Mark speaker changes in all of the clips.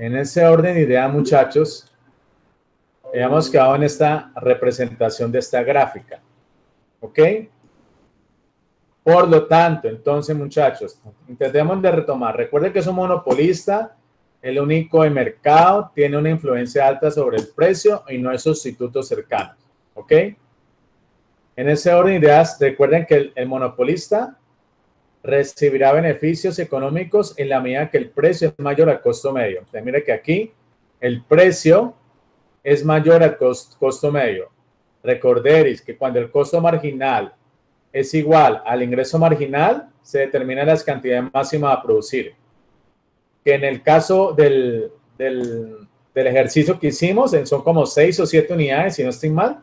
Speaker 1: En ese orden de ideas, muchachos, hemos quedado en esta representación de esta gráfica. ¿Ok? Por lo tanto, entonces, muchachos, intentemos de retomar. Recuerden que es un monopolista, el único de mercado, tiene una influencia alta sobre el precio y no hay sustitutos cercanos. ¿Ok? En ese orden de ideas, recuerden que el monopolista recibirá beneficios económicos en la medida que el precio es mayor al costo medio. Entonces, mire que aquí el precio es mayor al costo medio. Recorderéis que cuando el costo marginal es igual al ingreso marginal, se determinan las cantidades máximas a producir. Que en el caso del ejercicio que hicimos, son como 6 o 7 unidades, si no estoy mal,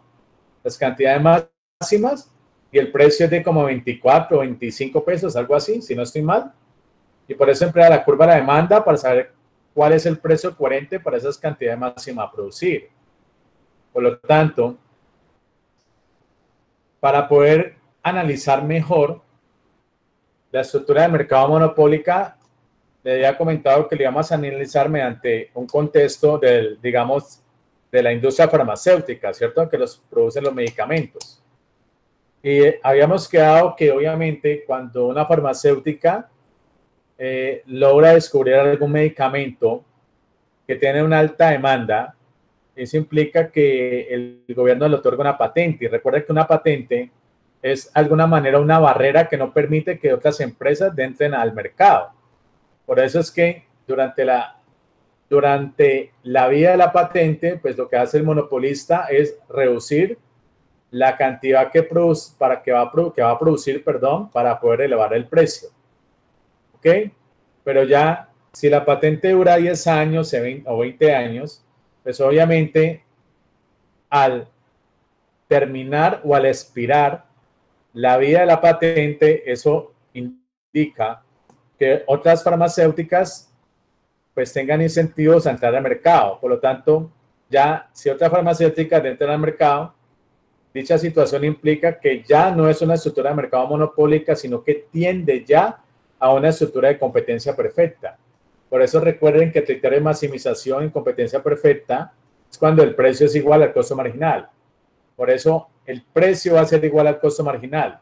Speaker 1: las cantidades máximas, y el precio es de como 24 o 25 pesos, algo así, si no estoy mal. Y por eso emplea la curva de la demanda para saber cuál es el precio coherente para esas cantidades máximas a producir. Por lo tanto, para poder analizar mejor la estructura del mercado monopólica, le había comentado que le íbamos a analizar mediante un contexto del, digamos, de la industria farmacéutica, ¿cierto? Que los producen los medicamentos. Y habíamos quedado que obviamente cuando una farmacéutica logra descubrir algún medicamento que tiene una alta demanda, eso implica que el gobierno le otorga una patente. Y recuerda que una patente es de alguna manera una barrera que no permite que otras empresas entren al mercado. Por eso es que durante la vida de la patente, pues lo que hace el monopolista es reducir la cantidad que va a producir, para poder elevar el precio. ¿Ok? Pero ya, si la patente dura 10 años o 20 años, pues obviamente al terminar o al expirar la vida de la patente, eso indica que otras farmacéuticas pues tengan incentivos a entrar al mercado. Por lo tanto, ya si otras farmacéuticas entran al mercado, dicha situación implica que ya no es una estructura de mercado monopólica, sino que tiende ya a una estructura de competencia perfecta. Por eso recuerden que el criterio de maximización en competencia perfecta es cuando el precio es igual al costo marginal. Por eso el precio va a ser igual al costo marginal.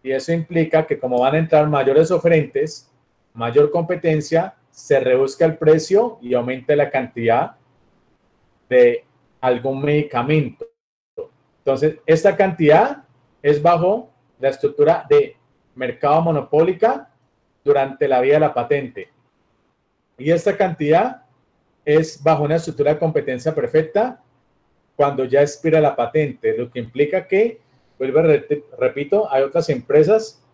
Speaker 1: Y eso implica que como van a entrar mayores oferentes, mayor competencia, se reduzca el precio y aumente la cantidad de algún medicamento. Entonces, esta cantidad es bajo la estructura de mercado monopólica durante la vida de la patente. Y esta cantidad es bajo una estructura de competencia perfecta cuando ya expira la patente, lo que implica que, repito, hay otras empresas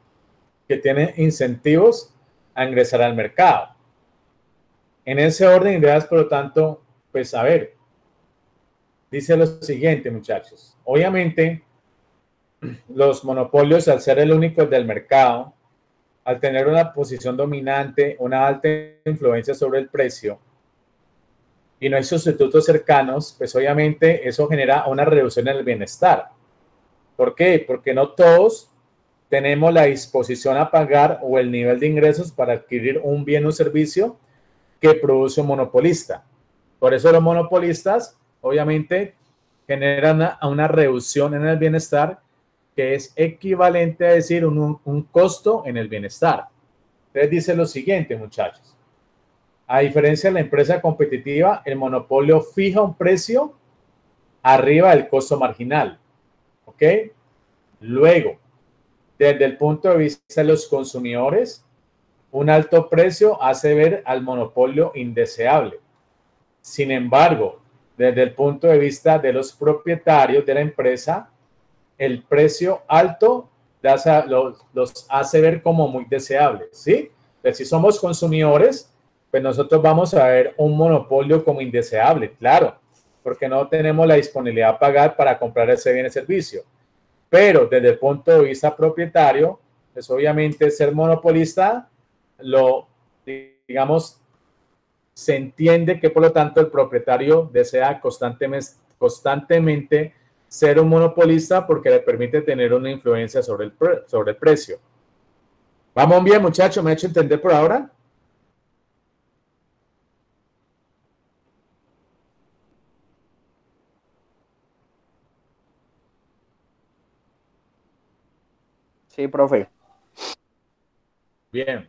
Speaker 1: que tienen incentivos a ingresar al mercado. En ese orden de ideas, por lo tanto, pues a ver, dice lo siguiente, muchachos. Obviamente, los monopolios, al ser el único del mercado, al tener una posición dominante, una alta influencia sobre el precio, y no hay sustitutos cercanos, pues obviamente eso genera una reducción en el bienestar. ¿Por qué? Porque no todos tenemos la disposición a pagar o el nivel de ingresos para adquirir un bien o servicio que produce un monopolista. Por eso los monopolistas obviamente generan una reducción en el bienestar que es equivalente a decir un costo en el bienestar. Entonces dice lo siguiente, muchachos. A diferencia de la empresa competitiva, el monopolio fija un precio arriba del costo marginal. ¿Ok? Luego, desde el punto de vista de los consumidores, un alto precio hace ver al monopolio indeseable. Sin embargo, desde el punto de vista de los propietarios de la empresa, el precio alto los hace ver como muy deseables, ¿sí? Entonces, si somos consumidores, pues nosotros vamos a ver un monopolio como indeseable, claro, porque no tenemos la disponibilidad a pagar para comprar ese bien o servicio. Pero desde el punto de vista propietario, pues obviamente ser monopolista, digamos, se entiende que por lo tanto el propietario desea constantemente ser un monopolista porque le permite tener una influencia sobre el precio. ¿Vamos bien, muchachos? ¿Me he hecho entender por ahora?
Speaker 2: Sí, profe.
Speaker 1: Bien.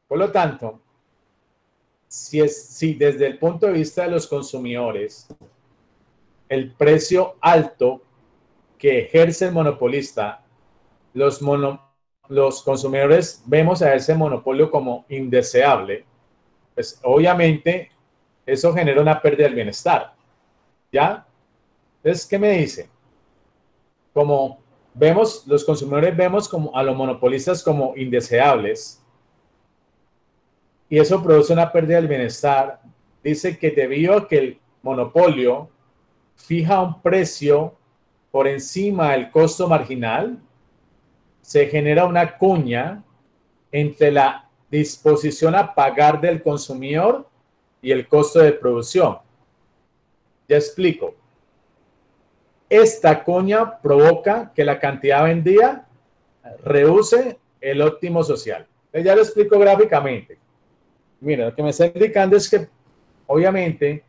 Speaker 1: Por lo tanto, si desde el punto de vista de los consumidores, el precio alto que ejerce el monopolista, los consumidores vemos a ese monopolio como indeseable, pues obviamente eso genera una pérdida del bienestar. ¿Ya? Entonces, ¿qué me dice? Como vemos, los consumidores vemos como a los monopolistas como indeseables y eso produce una pérdida del bienestar. Dice que debido a que el monopolio fija un precio por encima del costo marginal, se genera una cuña entre la disposición a pagar del consumidor y el costo de producción. Ya explico. Esta cuña provoca que la cantidad vendida reduce el óptimo social. Ya lo explico gráficamente. Mira, lo que me está indicando es que, obviamente,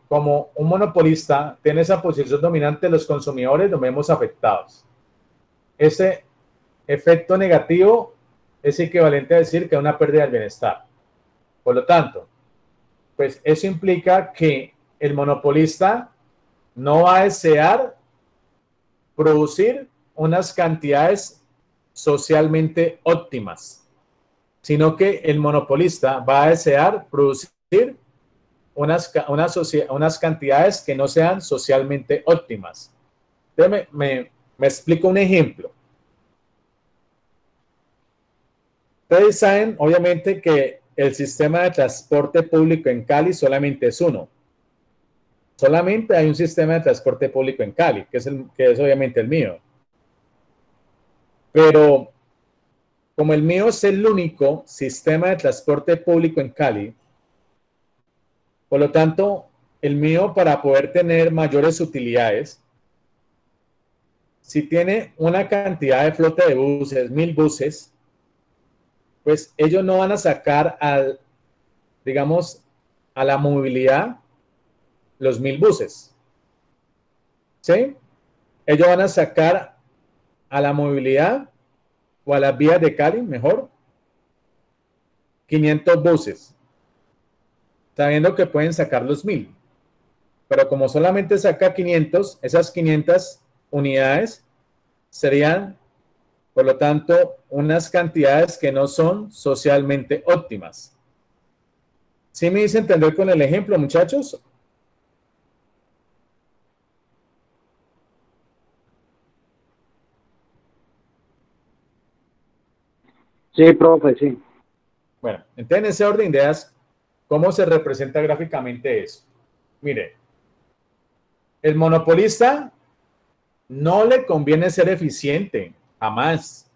Speaker 1: como un monopolista tiene esa posición dominante, los consumidores nos vemos afectados. Ese efecto negativo es equivalente a decir que hay una pérdida del bienestar. Por lo tanto, pues eso implica que el monopolista no va a desear producir unas cantidades socialmente óptimas, sino que el monopolista va a desear producir unas cantidades que no sean socialmente óptimas. Entonces me explico un ejemplo. Ustedes saben, obviamente, que el sistema de transporte público en Cali solamente es uno. Solamente hay un sistema de transporte público en Cali, que es obviamente el mío. Pero como el mío es el único sistema de transporte público en Cali, por lo tanto, el mío para poder tener mayores utilidades, si tiene una cantidad de flota de buses, 1000 buses, pues ellos no van a sacar digamos, a la movilidad los 1000 buses. ¿Sí? Ellos van a sacar a la movilidad o a las vías de Cali, mejor, 500 buses, sabiendo que pueden sacar los 1000. Pero como solamente saca 500, esas 500 unidades serían, por lo tanto, unas cantidades que no son socialmente óptimas. ¿Sí me hice entender con el ejemplo, muchachos?
Speaker 2: Sí, profe, sí.
Speaker 1: Bueno, entonces en ese orden de ideas, ¿cómo se representa gráficamente eso? Mire, el monopolista no le conviene ser eficiente, jamás.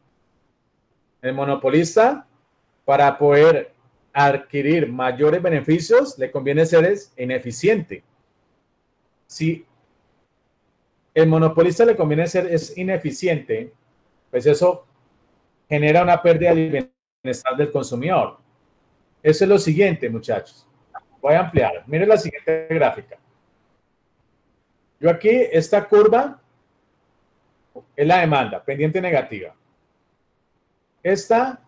Speaker 1: El monopolista, para poder adquirir mayores beneficios, le conviene ser ineficiente. Si el monopolista le conviene ser ineficiente, pues eso genera una pérdida del bienestar del consumidor. Eso es lo siguiente, muchachos. Voy a ampliar. Miren la siguiente gráfica. Yo aquí, esta curva es la demanda, pendiente negativa. Esta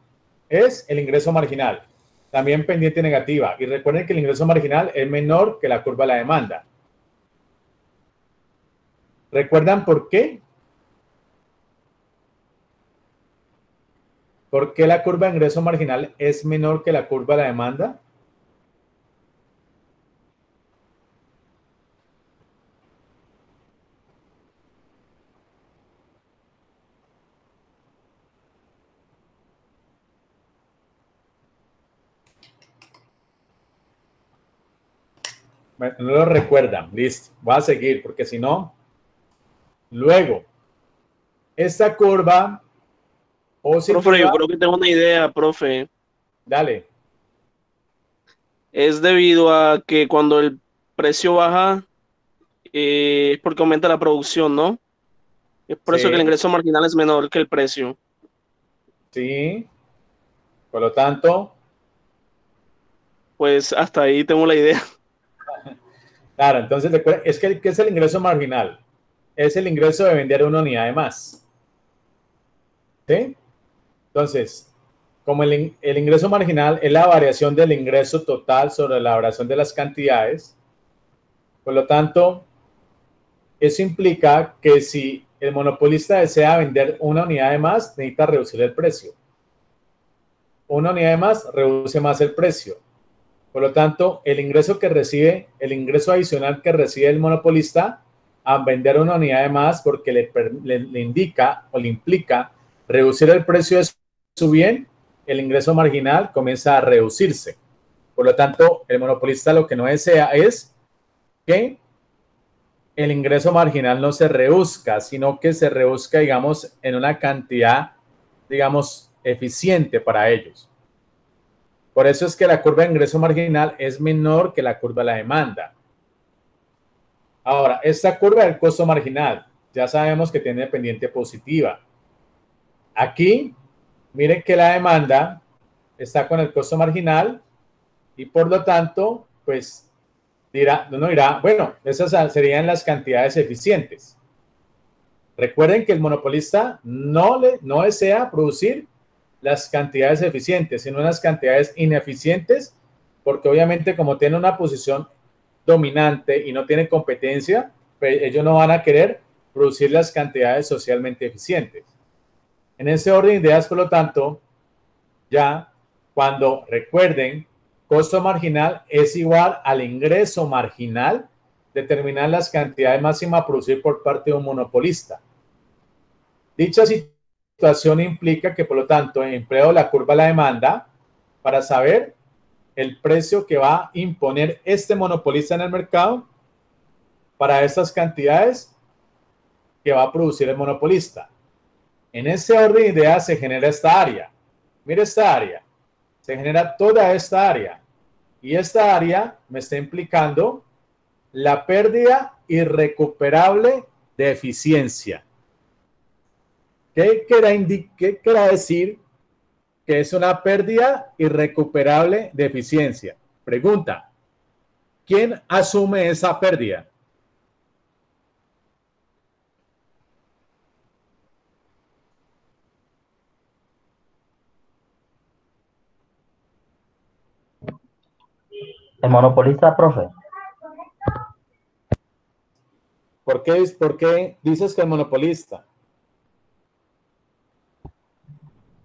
Speaker 1: es el ingreso marginal, también pendiente negativa. Y recuerden que el ingreso marginal es menor que la curva de la demanda. ¿Recuerdan por qué? ¿Por qué la curva de ingreso marginal es menor que la curva de la demanda? Bueno, no lo recuerdan. Listo. Voy a seguir porque si no, luego, esta curva
Speaker 2: Profe, yo
Speaker 1: positiva,
Speaker 2: creo que tengo una idea, profe.
Speaker 1: dale.
Speaker 2: Es debido a que cuando el precio baja, es porque aumenta la producción, ¿no? Es por eso que el
Speaker 1: Sí,
Speaker 2: ingreso marginal es menor que el precio.
Speaker 1: sí. Por lo tanto,
Speaker 2: Pues hasta ahí tengo la idea.
Speaker 1: claro, entonces es que ¿qué es el ingreso marginal? es el ingreso de vender una unidad de más. ¿Sí? Entonces, como el ingreso marginal es la variación del ingreso total sobre la variación de las cantidades, por lo tanto, eso implica que si el monopolista desea vender una unidad de más, necesita reducir el precio. Una unidad de más reduce más el precio. Por lo tanto, el ingreso adicional que recibe el monopolista al vender una unidad de más, porque le indica o le implica reducir el precio de su bien, el ingreso marginal comienza a reducirse. Por lo tanto, el monopolista lo que no desea es que el ingreso marginal no se reduzca, sino que se reduzca, digamos, en una cantidad, digamos, eficiente para ellos. Por eso es que la curva de ingreso marginal es menor que la curva de la demanda. Ahora, esta curva del costo marginal, ya sabemos que tiene pendiente positiva. Aquí, miren que la demanda está con el costo marginal y por lo tanto, pues uno dirá, bueno, esas serían las cantidades eficientes. Recuerden que el monopolista no desea producir las cantidades eficientes, sino las cantidades ineficientes, porque obviamente como tiene una posición dominante y no tiene competencia, pues ellos no van a querer producir las cantidades socialmente eficientes. En ese orden de ideas, por lo tanto, ya cuando recuerden, costo marginal es igual al ingreso marginal, determinar las cantidades máximas a producir por parte de un monopolista. Dicha situación implica que, por lo tanto, empleo la curva de la demanda para saber el precio que va a imponer este monopolista en el mercado para estas cantidades que va a producir el monopolista. En ese orden de ideas se genera esta área. Mire esta área. Se genera toda esta área. Y esta área me está implicando la pérdida irrecuperable de eficiencia. ¿Qué quiere decir que es una pérdida irrecuperable de eficiencia? Pregunta, ¿quién asume esa pérdida?
Speaker 3: El monopolista, profe.
Speaker 1: ¿Por qué dices que el monopolista?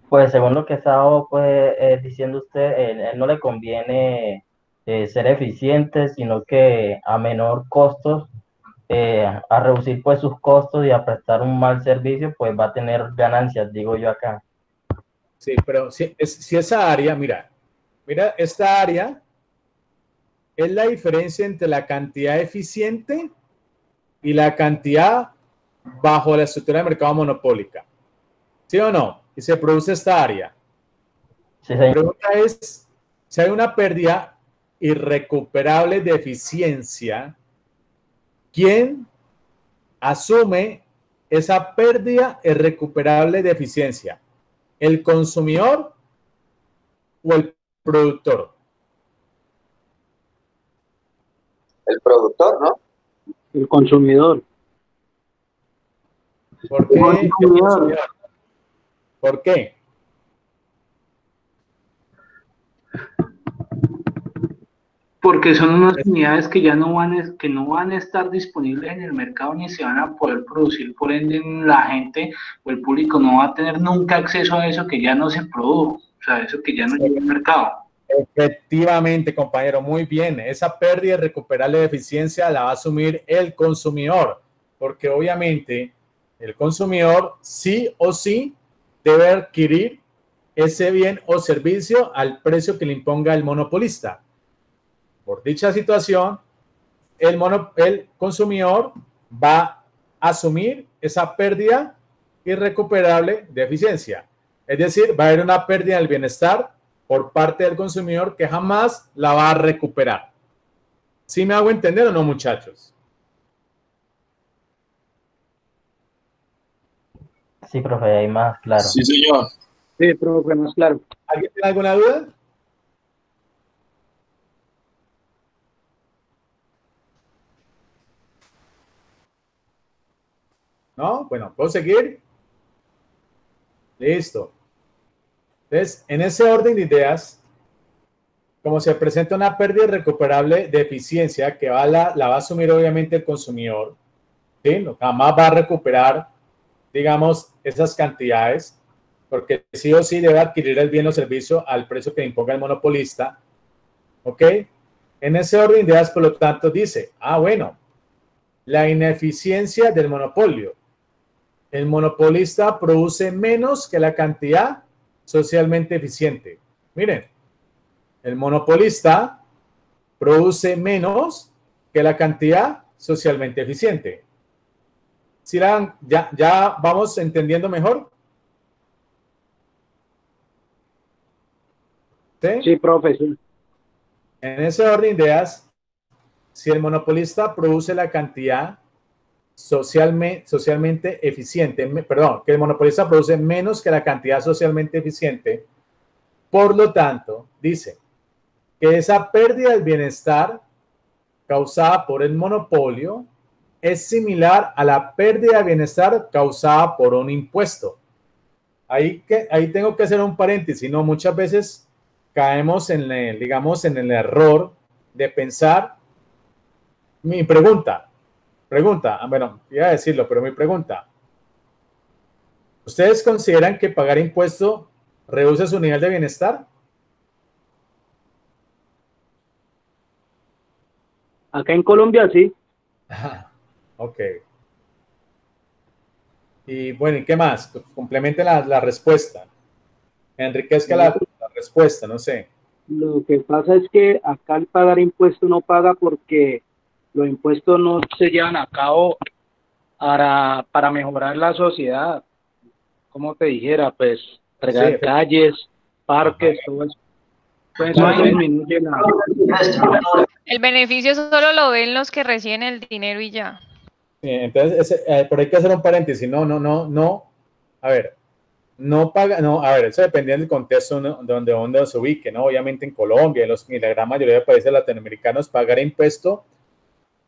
Speaker 3: Pues según lo que estaba pues, diciendo usted, él no le conviene ser eficiente, sino que a menor costos, a reducir pues sus costos y a prestar un mal servicio, pues va a tener ganancias, digo yo acá.
Speaker 1: Sí, pero si esa área, mira, esta área es la diferencia entre la cantidad eficiente y la cantidad bajo la estructura de mercado monopólica. ¿Sí o no? Y se produce esta área.
Speaker 3: Sí,
Speaker 1: La pregunta es, si hay una pérdida irrecuperable de eficiencia, ¿quién asume esa pérdida irrecuperable de eficiencia? ¿El consumidor o el productor?
Speaker 4: El productor, ¿no?
Speaker 2: El consumidor.
Speaker 1: ¿Por qué el consumidor? ¿Por qué?
Speaker 5: Porque son unas unidades que ya no van a estar disponibles en el mercado ni se van a poder producir, por ende la gente o el público no va a tener nunca acceso a eso que ya no se produjo, o sea, eso que ya no llega al mercado.
Speaker 1: Efectivamente, compañero, muy bien. Esa pérdida irrecuperable de eficiencia la va a asumir el consumidor, porque obviamente el consumidor sí o sí debe adquirir ese bien o servicio al precio que le imponga el monopolista. Por dicha situación, el consumidor va a asumir esa pérdida irrecuperable de eficiencia. Es decir, va a haber una pérdida del bienestar por parte del consumidor que jamás la va a recuperar. ¿Sí me hago entender o no, muchachos?
Speaker 3: sí, profe, hay más claro.
Speaker 4: Sí, señor.
Speaker 2: Sí, profe, más claro.
Speaker 1: ¿Alguien tiene alguna duda? ¿No? Bueno, ¿puedo seguir? Listo. Entonces, en ese orden de ideas, como se presenta una pérdida irrecuperable de eficiencia que la va a asumir obviamente el consumidor, ¿sí? Jamás va a recuperar, digamos, esas cantidades, porque sí o sí debe adquirir el bien o servicio al precio que imponga el monopolista, ¿ok? En ese orden de ideas, por lo tanto, dice, bueno, la ineficiencia del monopolio. El monopolista produce menos que la cantidad socialmente eficiente. Miren, el monopolista produce menos que la cantidad socialmente eficiente. ¿Sí ya vamos entendiendo mejor? ¿Sí?
Speaker 6: Sí, profe, sí.
Speaker 1: En ese orden de ideas, si el monopolista produce la cantidad socialmente eficiente, perdón, que el monopolista produce menos que la cantidad socialmente eficiente, por lo tanto, dice que esa pérdida del bienestar causada por el monopolio es similar a la pérdida de bienestar causada por un impuesto. Ahí tengo que hacer un paréntesis, ¿no? Muchas veces caemos en el error de pensar. Mi pregunta, bueno, iba a decirlo, pero mi pregunta, ¿ustedes consideran que pagar impuesto reduce su nivel de bienestar?
Speaker 6: Acá en Colombia sí.
Speaker 1: Ok. Y bueno, ¿y qué más? Complemente la respuesta. Enriquezca la respuesta, no sé.
Speaker 6: Lo que pasa es que acá al pagar impuestos no paga porque los impuestos no se llevan a cabo para mejorar la sociedad. Como te dijera, pues, regar
Speaker 1: Sí,
Speaker 6: calles, parques, todo eso. Pues eso disminuye la...
Speaker 7: El beneficio solo lo ven los que reciben el dinero y ya.
Speaker 1: Entonces, pero hay que hacer un paréntesis. No. A ver, no paga, no, a ver, eso depende del contexto donde se ubique, ¿no? Obviamente en Colombia y la gran mayoría de países latinoamericanos, pagar impuesto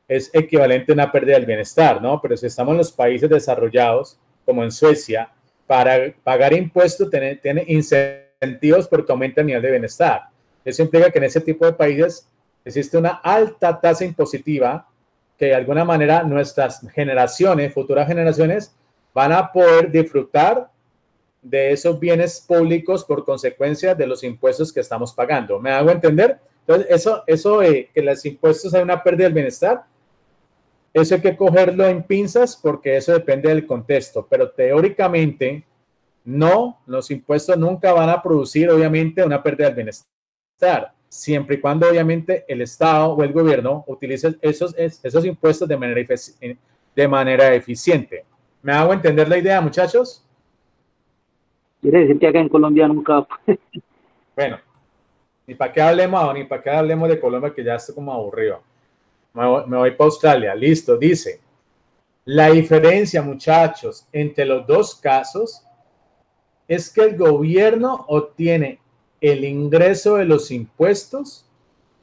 Speaker 1: es equivalente a una pérdida del bienestar, ¿no? Pero si estamos en los países desarrollados, como en Suecia, para pagar impuestos tiene incentivos porque aumenta el nivel de bienestar. Eso implica que en ese tipo de países existe una alta tasa impositiva que de alguna manera nuestras generaciones, futuras generaciones, van a poder disfrutar de esos bienes públicos por consecuencia de los impuestos que estamos pagando. ¿Me hago entender? Entonces, eso que los impuestos hay una pérdida del bienestar, eso hay que cogerlo en pinzas porque eso depende del contexto, pero teóricamente no, los impuestos nunca van a producir obviamente una pérdida del bienestar, siempre y cuando obviamente el Estado o el gobierno utilice esos impuestos de manera eficiente. ¿Me hago entender la idea, muchachos?
Speaker 6: Quiere decir que acá en Colombia nunca...
Speaker 1: Bueno, ni para qué hablemos de Colombia, que ya estoy como aburrido. Me voy para Australia. Listo, dice. La diferencia, muchachos, entre los dos casos es que el gobierno obtiene el ingreso de los impuestos,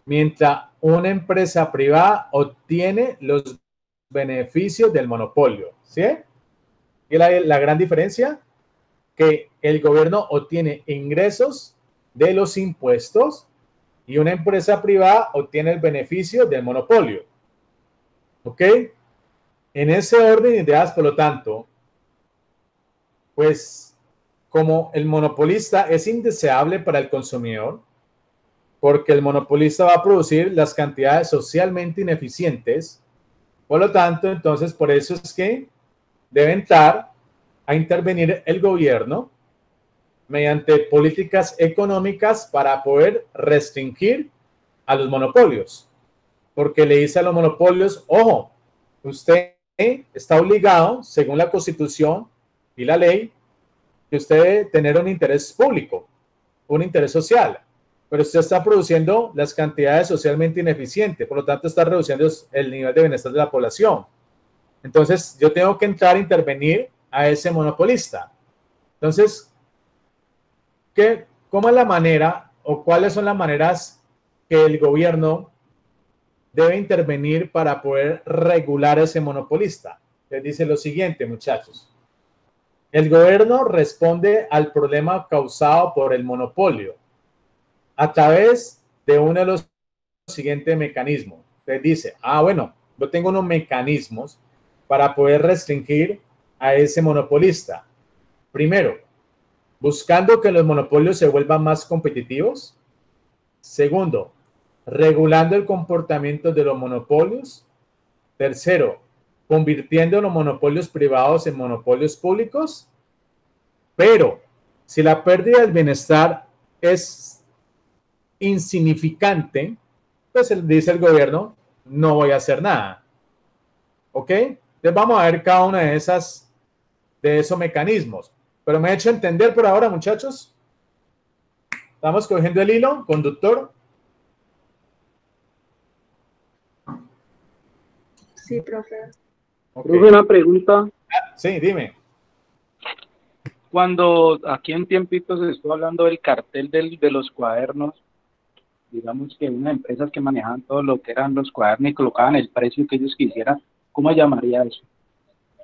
Speaker 1: mientras una empresa privada obtiene los beneficios del monopolio. ¿Sí? ¿Y la gran diferencia? Que el gobierno obtiene ingresos de los impuestos y una empresa privada obtiene el beneficio del monopolio. ¿Ok? En ese orden de ideas, por lo tanto, pues como el monopolista es indeseable para el consumidor, porque el monopolista va a producir las cantidades socialmente ineficientes, por lo tanto, entonces, por eso es que debe entrar a intervenir el gobierno mediante políticas económicas para poder restringir a los monopolios, porque le dice a los monopolios, ojo, usted está obligado, según la Constitución y la ley, que usted debe tener un interés público, un interés social, pero usted está produciendo las cantidades socialmente ineficientes, por lo tanto está reduciendo el nivel de bienestar de la población. Entonces, yo tengo que entrar a intervenir a ese monopolista. Entonces, ¿cómo es la manera o cuáles son las maneras que el gobierno debe intervenir para poder regular a ese monopolista? Les dice lo siguiente, muchachos. El gobierno responde al problema causado por el monopolio a través de uno de los siguientes mecanismos. Les dice, bueno, yo tengo unos mecanismos para poder restringir a ese monopolista. Primero, buscando que los monopolios se vuelvan más competitivos. Segundo, regulando el comportamiento de los monopolios. Tercero, convirtiendo los monopolios privados en monopolios públicos. Pero si la pérdida del bienestar es insignificante, pues dice el gobierno, no voy a hacer nada. ¿Ok? Entonces vamos a ver cada una de esos mecanismos. Pero me he hecho entender por ahora, muchachos. Estamos cogiendo el hilo conductor.
Speaker 8: Sí, profe.
Speaker 1: Okay.
Speaker 6: Profe, una pregunta.
Speaker 1: Sí, dime.
Speaker 6: Cuando aquí un tiempito se estuvo hablando del cartel de los cuadernos, digamos que unas empresas que manejaban todo lo que eran los cuadernos y colocaban el precio que ellos quisieran, ¿cómo llamaría eso?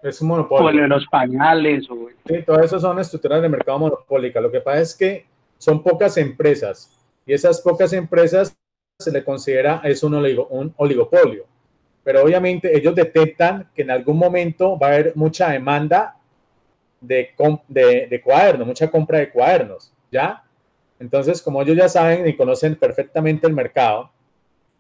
Speaker 1: Es un monopolio.
Speaker 6: O el de los pañales.
Speaker 1: Sí, todas esas son estructuras de mercado monopólica. Lo que pasa es que son pocas empresas y esas pocas empresas se le considera es un oligopolio. Pero obviamente ellos detectan que en algún momento va a haber mucha demanda de cuadernos, mucha compra de cuadernos, ¿ya? Entonces, como ellos ya saben y conocen perfectamente el mercado,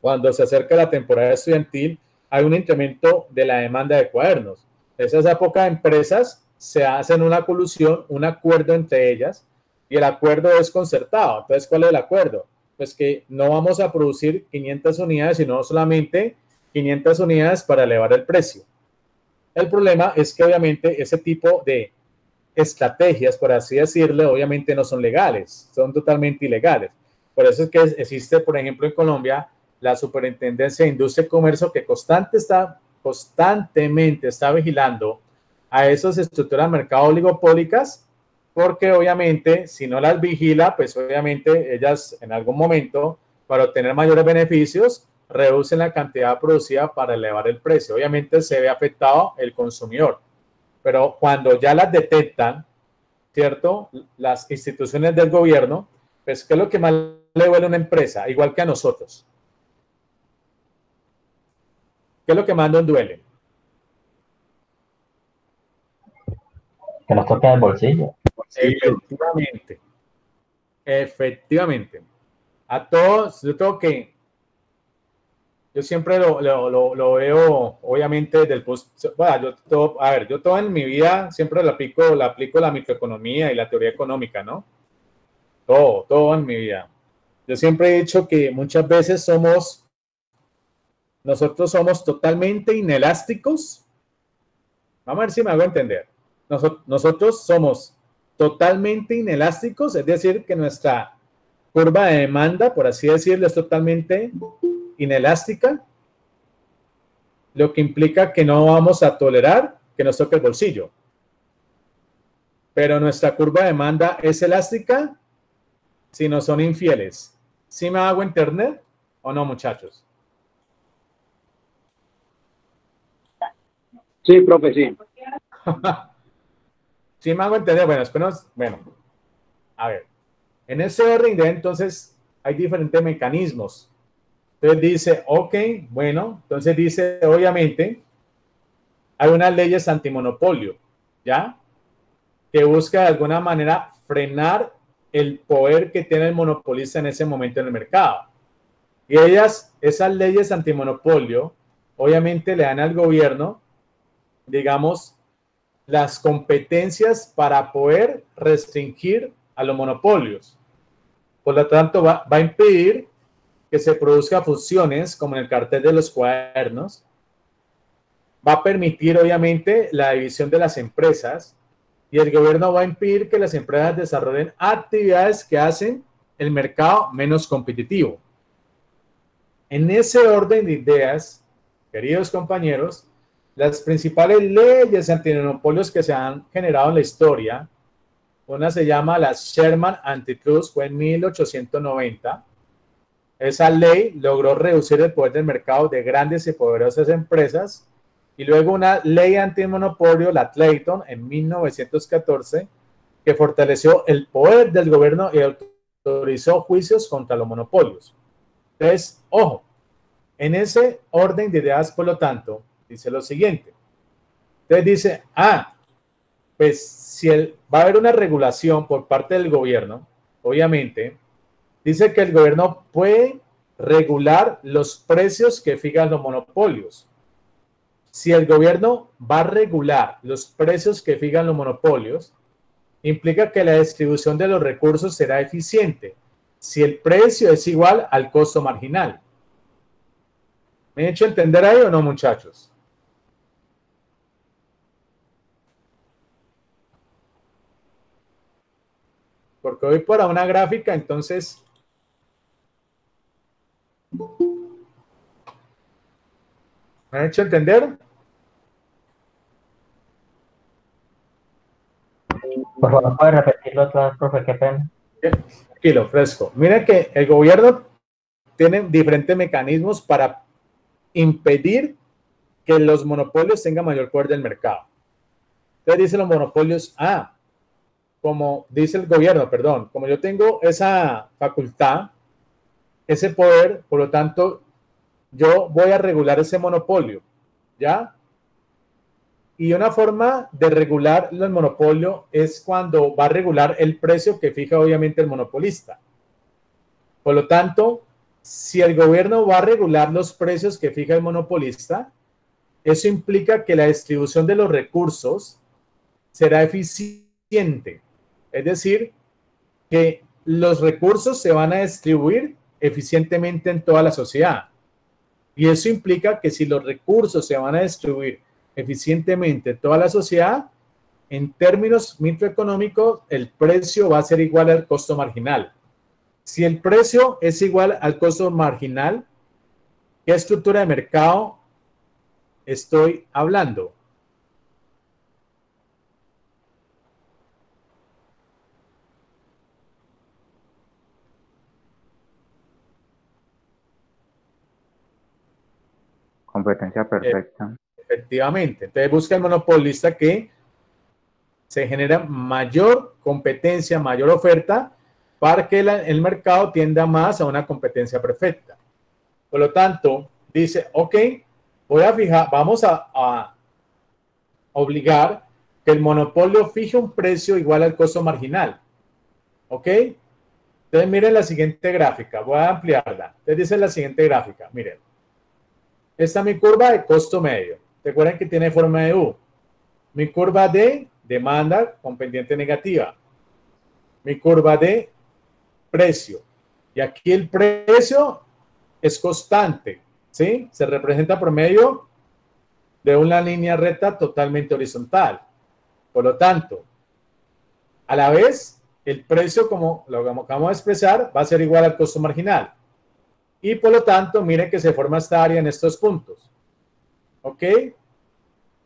Speaker 1: cuando se acerca la temporada estudiantil, hay un incremento de la demanda de cuadernos. Esas pocas empresas se hacen una colusión, un acuerdo entre ellas, y el acuerdo es concertado. Entonces, ¿cuál es el acuerdo? Pues que no vamos a producir 500 unidades, sino solamente 500 unidades para elevar el precio. El problema es que obviamente ese tipo de estrategias, por así decirlo, obviamente no son legales, son totalmente ilegales. Por eso es que existe, por ejemplo, en Colombia, la Superintendencia de Industria y Comercio que constantemente está vigilando a esas estructuras de mercado oligopólicas, porque obviamente si no las vigila, pues obviamente ellas en algún momento, para obtener mayores beneficios, reducen la cantidad producida para elevar el precio. Obviamente se ve afectado el consumidor, pero cuando ya las detectan, ¿cierto? Las instituciones del gobierno, pues ¿qué es lo que más le duele a una empresa? Igual que a nosotros. ¿Qué es lo que más nos duele?
Speaker 3: Que nos toque el bolsillo.
Speaker 1: Efectivamente. Efectivamente. A todos, yo creo que yo siempre lo veo, obviamente, desde el bueno, yo todo en mi vida siempre le aplico la microeconomía y la teoría económica, ¿no? Todo en mi vida. Yo siempre he dicho que muchas veces nosotros somos totalmente inelásticos. Vamos a ver si me hago entender. Nosotros somos totalmente inelásticos, es decir, que nuestra curva de demanda, por así decirlo, es totalmente inelástica, lo que implica que no vamos a tolerar que nos toque el bolsillo. Pero nuestra curva de demanda es elástica si no son infieles. ¿Sí me hago entender o no, muchachos?
Speaker 6: Sí, profe, sí.
Speaker 1: Sí me hago entender. Bueno, a ver. En ese orden de entonces hay diferentes mecanismos. Entonces dice, ok, bueno, entonces dice, obviamente, hay unas leyes antimonopolio, ¿ya? Que busca de alguna manera frenar el poder que tiene el monopolista en ese momento en el mercado. Y esas leyes antimonopolio, obviamente le dan al gobierno, digamos, las competencias para poder restringir a los monopolios. Por lo tanto, va a impedir que se produzcan fusiones como en el cartel de los cuadernos. Va a permitir, obviamente, la división de las empresas y el gobierno va a impedir que las empresas desarrollen actividades que hacen el mercado menos competitivo. En ese orden de ideas, queridos compañeros, las principales leyes antimonopolios que se han generado en la historia, una se llama la Sherman Antitrust, fue en 1890. Esa ley logró reducir el poder del mercado de grandes y poderosas empresas y luego una ley antimonopolio, la Clayton, en 1914, que fortaleció el poder del gobierno y autorizó juicios contra los monopolios. Entonces, ojo, en ese orden de ideas, por lo tanto, dice lo siguiente. Entonces dice, pues si va a haber una regulación por parte del gobierno, obviamente, dice que el gobierno puede regular los precios que fijan los monopolios. Si el gobierno va a regular los precios que fijan los monopolios, implica que la distribución de los recursos será eficiente si el precio es igual al costo marginal. ¿Me he hecho entender ahí o no, muchachos? Porque voy para una gráfica, entonces... ¿Me han hecho entender?
Speaker 3: Por favor, ¿puede repetirlo otra vez, profe? Qué pena.
Speaker 1: Tranquilo, fresco. Miren que el gobierno tiene diferentes mecanismos para impedir que los monopolios tengan mayor poder del mercado. Entonces dicen los monopolios, como dice el gobierno, perdón, como yo tengo esa facultad, ese poder, por lo tanto, yo voy a regular ese monopolio, ¿ya? Y una forma de regular el monopolio es cuando va a regular el precio que fija obviamente el monopolista. Por lo tanto, si el gobierno va a regular los precios que fija el monopolista, eso implica que la distribución de los recursos será eficiente. Es decir, que los recursos se van a distribuir eficientemente en toda la sociedad. Y eso implica que si los recursos se van a distribuir eficientemente en toda la sociedad, en términos microeconómicos, el precio va a ser igual al costo marginal. Si el precio es igual al costo marginal, ¿qué estructura de mercado estoy hablando?
Speaker 8: Competencia perfecta.
Speaker 1: Efectivamente. Entonces busca el monopolista que se genera mayor competencia, mayor oferta, para que el mercado tienda más a una competencia perfecta. Por lo tanto, dice, ok, vamos a obligar que el monopolio fije un precio igual al costo marginal. ¿Ok? Entonces miren la siguiente gráfica, voy a ampliarla. Entonces dice la siguiente gráfica, miren. Esta es mi curva de costo medio. Recuerden que tiene forma de U. Mi curva de demanda con pendiente negativa. Mi curva de precio. Y aquí el precio es constante, ¿sí? Se representa por medio de una línea recta totalmente horizontal. Por lo tanto, a la vez, el precio, como lo acabamos de expresar, va a ser igual al costo marginal. Y por lo tanto, miren que se forma esta área en estos puntos. ¿Ok?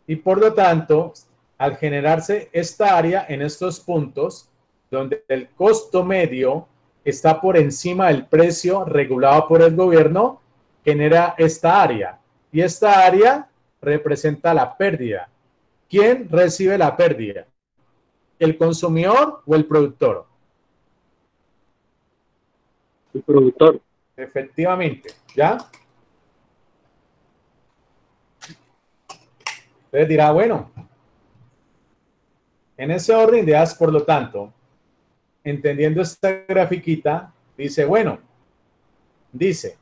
Speaker 1: Y por lo tanto, al generarse esta área en estos puntos, donde el costo medio está por encima del precio regulado por el gobierno, genera esta área. Y esta área representa la pérdida. ¿Quién recibe la pérdida? ¿El consumidor o el productor?
Speaker 6: El productor.
Speaker 1: Efectivamente, ¿ya? Entonces dirá, bueno, en ese orden de ideas, por lo tanto, entendiendo esta grafiquita, dice, bueno, dice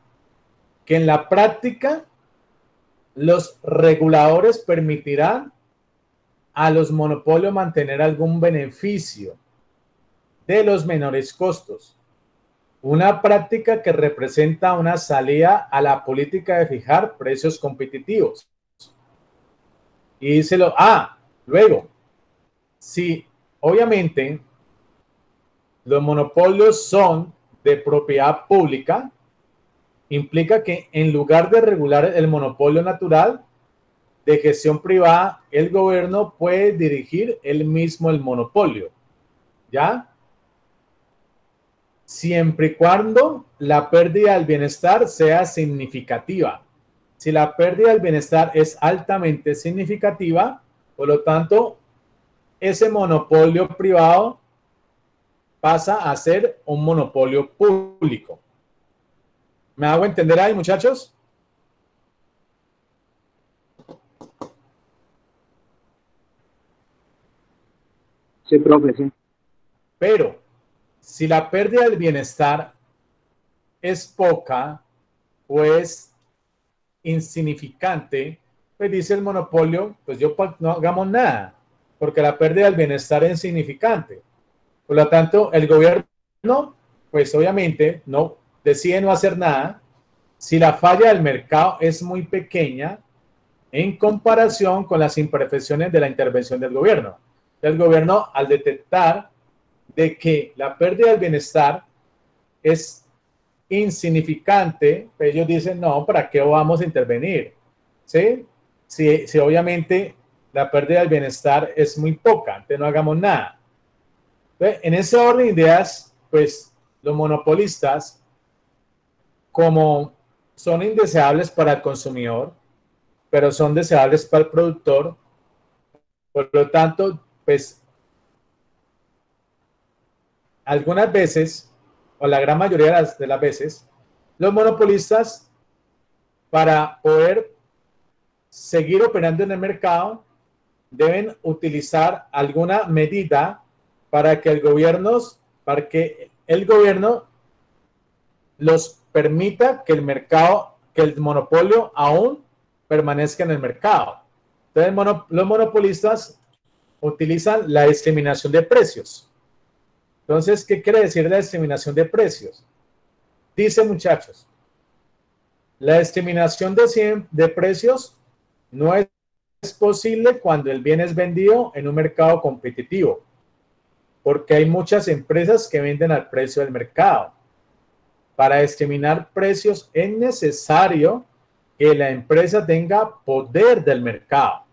Speaker 1: que en la práctica los reguladores permitirán a los monopolios mantener algún beneficio de los menores costos. Una práctica que representa una salida a la política de fijar precios competitivos. Y dice luego, si obviamente los monopolios son de propiedad pública, implica que en lugar de regular el monopolio natural de gestión privada, el gobierno puede dirigir él mismo el monopolio, ¿ya? Siempre y cuando la pérdida del bienestar sea significativa. si la pérdida del bienestar es altamente significativa, por lo tanto, ese monopolio privado pasa a ser un monopolio público. ¿Me hago entender ahí, muchachos?
Speaker 6: Sí, profe, sí.
Speaker 1: Pero si la pérdida del bienestar es poca o es insignificante, pues dice el monopolio, pues no hagamos nada, porque la pérdida del bienestar es insignificante. Por lo tanto, el gobierno, pues obviamente, no decide no hacer nada si la falla del mercado es muy pequeña en comparación con las imperfecciones de la intervención del gobierno. El gobierno, al detectar de que la pérdida del bienestar es insignificante, pues ellos dicen, no, ¿para qué vamos a intervenir? ¿Sí? Si obviamente la pérdida del bienestar es muy poca, entonces no hagamos nada. Entonces, en ese orden de ideas, pues los monopolistas, como son indeseables para el consumidor, pero son deseables para el productor, por lo tanto, pues algunas veces, o la gran mayoría de las veces, los monopolistas, para poder seguir operando en el mercado, deben utilizar alguna medida para que el gobierno los permita que el mercado, que el monopolio aún permanezca en el mercado. Entonces, los monopolistas utilizan la discriminación de precios. Entonces, ¿qué quiere decir la discriminación de precios? Dice, muchachos, la discriminación de precios no es posible cuando el bien es vendido en un mercado competitivo, porque hay muchas empresas que venden al precio del mercado. Para discriminar precios es necesario que la empresa tenga poder del mercado.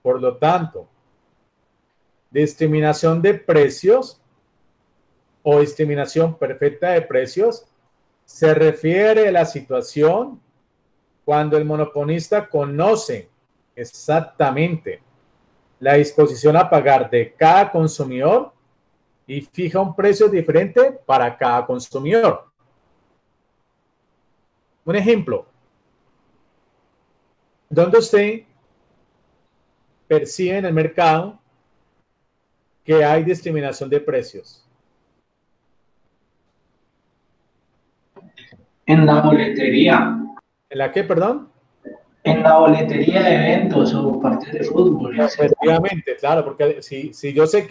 Speaker 1: Por lo tanto, discriminación de precios o discriminación perfecta de precios se refiere a la situación cuando el monopolista conoce exactamente la disposición a pagar de cada consumidor y fija un precio diferente para cada consumidor. Un ejemplo, ¿dónde usted percibe en el mercado que hay discriminación de precios?
Speaker 5: En la boletería.
Speaker 1: ¿En la qué, perdón?
Speaker 5: En la boletería de eventos o partidos de fútbol.
Speaker 1: Efectivamente, claro, porque si yo sé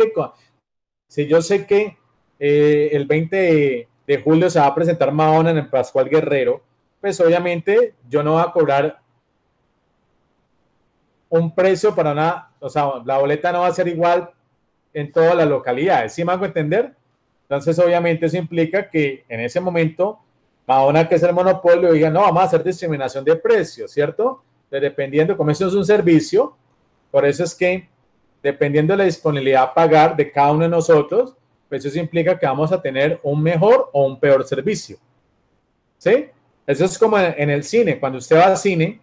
Speaker 1: que el 20 de julio se va a presentar Madonna en el Pascual Guerrero, pues obviamente yo no voy a cobrar un precio para una, o sea, la boleta no va a ser igual en todas las localidades, ¿sí me hago entender? Entonces obviamente eso implica que en ese momento Madonna, que es el monopolio, diga, no, vamos a hacer discriminación de precios, ¿cierto? Entonces, dependiendo, como eso es un servicio, por eso es que dependiendo de la disponibilidad a pagar de cada uno de nosotros, pues eso implica que vamos a tener un mejor o un peor servicio. ¿Sí? Eso es como en el cine. Cuando usted va al cine,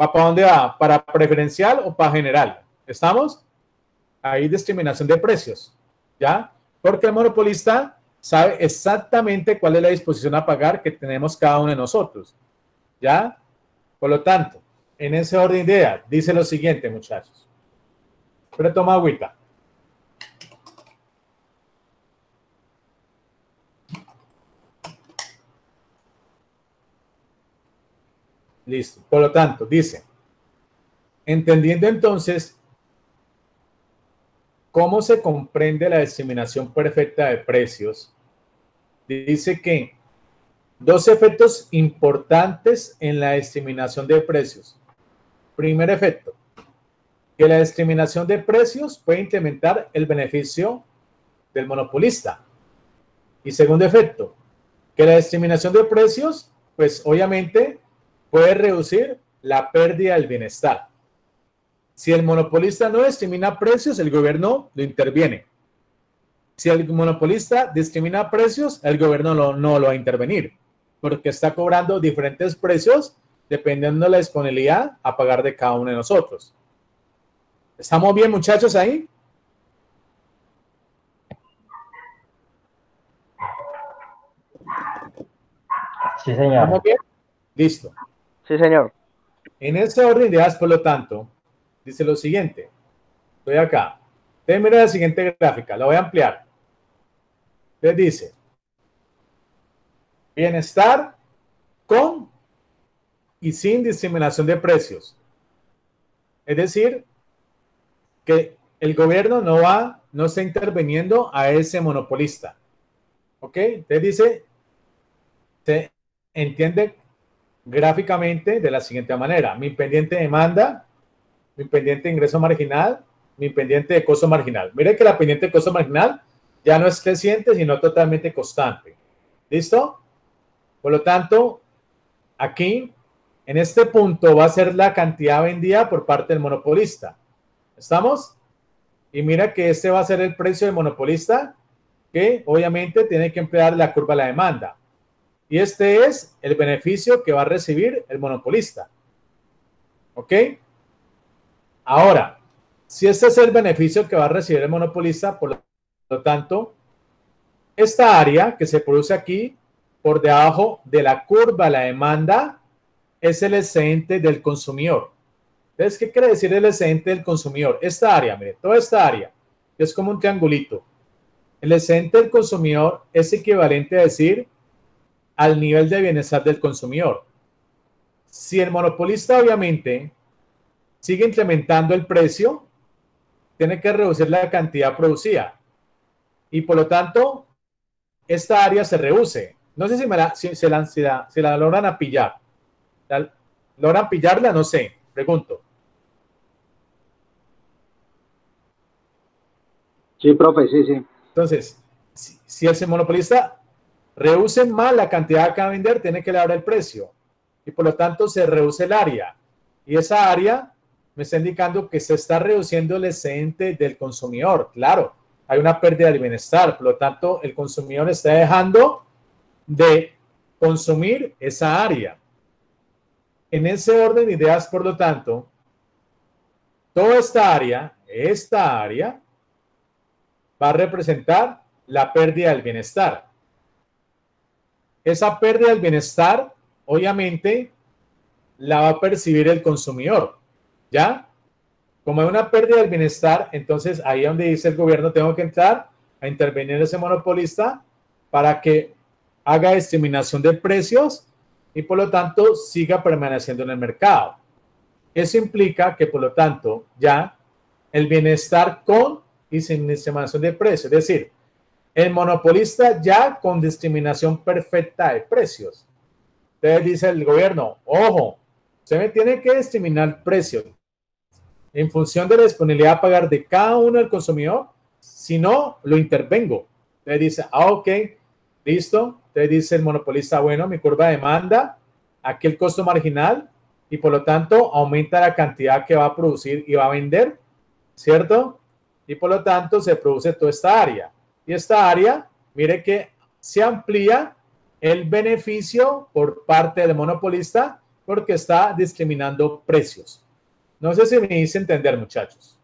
Speaker 1: ¿va para dónde va? ¿Para preferencial o para general? ¿Estamos? Hay discriminación de precios. ¿Ya? Porque el monopolista sabe exactamente cuál es la disposición a pagar que tenemos cada uno de nosotros. ¿Ya? Por lo tanto, en ese orden de ideas, dice lo siguiente, muchachos. Pero toma agüita. Listo. Por lo tanto, dice, entendiendo entonces cómo se comprende la discriminación perfecta de precios, dice que dos efectos importantes en la discriminación de precios. Primer efecto, que la discriminación de precios puede incrementar el beneficio del monopolista. Y segundo efecto, que la discriminación de precios, pues obviamente puede reducir la pérdida del bienestar. Si el monopolista no discrimina precios, el gobierno lo interviene. Si el monopolista discrimina precios, el gobierno no lo va a intervenir, porque está cobrando diferentes precios dependiendo de la disponibilidad a pagar de cada uno de nosotros. ¿Estamos bien, muchachos, ahí?
Speaker 3: Sí, señor.
Speaker 1: ¿Estamos bien? Listo.
Speaker 9: Sí, señor.
Speaker 1: En ese orden de ideas, por lo tanto, dice lo siguiente. Estoy acá. Ustedes miren la siguiente gráfica, la voy a ampliar. Entonces dice, bienestar con y sin discriminación de precios. Es decir, que el gobierno no está interviniendo a ese monopolista. ¿Ok? Entonces dice, se entiende gráficamente de la siguiente manera. Mi pendiente de demanda, mi pendiente de ingreso marginal, mi pendiente de costo marginal. Mire que la pendiente de costo marginal ya no es creciente, sino totalmente constante. ¿Listo? Por lo tanto, aquí, en este punto, va a ser la cantidad vendida por parte del monopolista. ¿Estamos? Y mira que este va a ser el precio del monopolista, que obviamente tiene que emplear la curva de la demanda. Y este es el beneficio que va a recibir el monopolista. ¿Ok? Ahora, si este es el beneficio que va a recibir el monopolista, por lo tanto, esta área que se produce aquí, por debajo de la curva de la demanda, es el excedente del consumidor. Entonces, ¿qué quiere decir el excedente del consumidor? Esta área, mire, toda esta área, que es como un triangulito. El excedente del consumidor es equivalente a decir al nivel de bienestar del consumidor. Si el monopolista, obviamente, sigue incrementando el precio, tiene que reducir la cantidad producida. Y por lo tanto, esta área se reduce. No sé si la logran a pillar. ¿Logran pillarla? No sé. Pregunto.
Speaker 6: Sí, profe, sí, sí.
Speaker 1: Entonces, si el monopolista reduce más la cantidad que va a vender, tiene que elevar el precio. Y por lo tanto, se reduce el área. Y esa área me está indicando que se está reduciendo el excedente del consumidor. Claro, hay una pérdida del bienestar. Por lo tanto, el consumidor está dejando de consumir esa área. En ese orden de ideas, por lo tanto, toda esta área va a representar la pérdida del bienestar. Esa pérdida del bienestar, obviamente, la va a percibir el consumidor. ¿Ya? Como hay una pérdida del bienestar, entonces ahí es donde dice el gobierno, tengo que entrar a intervenir ese monopolista para que haga discriminación de precios y por lo tanto siga permaneciendo en el mercado. Eso implica que por lo tanto ya el bienestar con y sin discriminación de precios, es decir, el monopolista ya con discriminación perfecta de precios. Entonces dice el gobierno, ojo, usted me tiene que discriminar precios en función de la disponibilidad a pagar de cada uno del consumidor, si no, lo intervengo. Entonces dice, ok, listo. Entonces dice el monopolista, bueno, mi curva de demanda, aquí el costo marginal, y por lo tanto aumenta la cantidad que va a producir y va a vender, ¿cierto? Y por lo tanto se produce toda esta área. Y esta área, mire que se amplía el beneficio por parte del monopolista porque está discriminando precios. No sé si me hice entender, muchachos.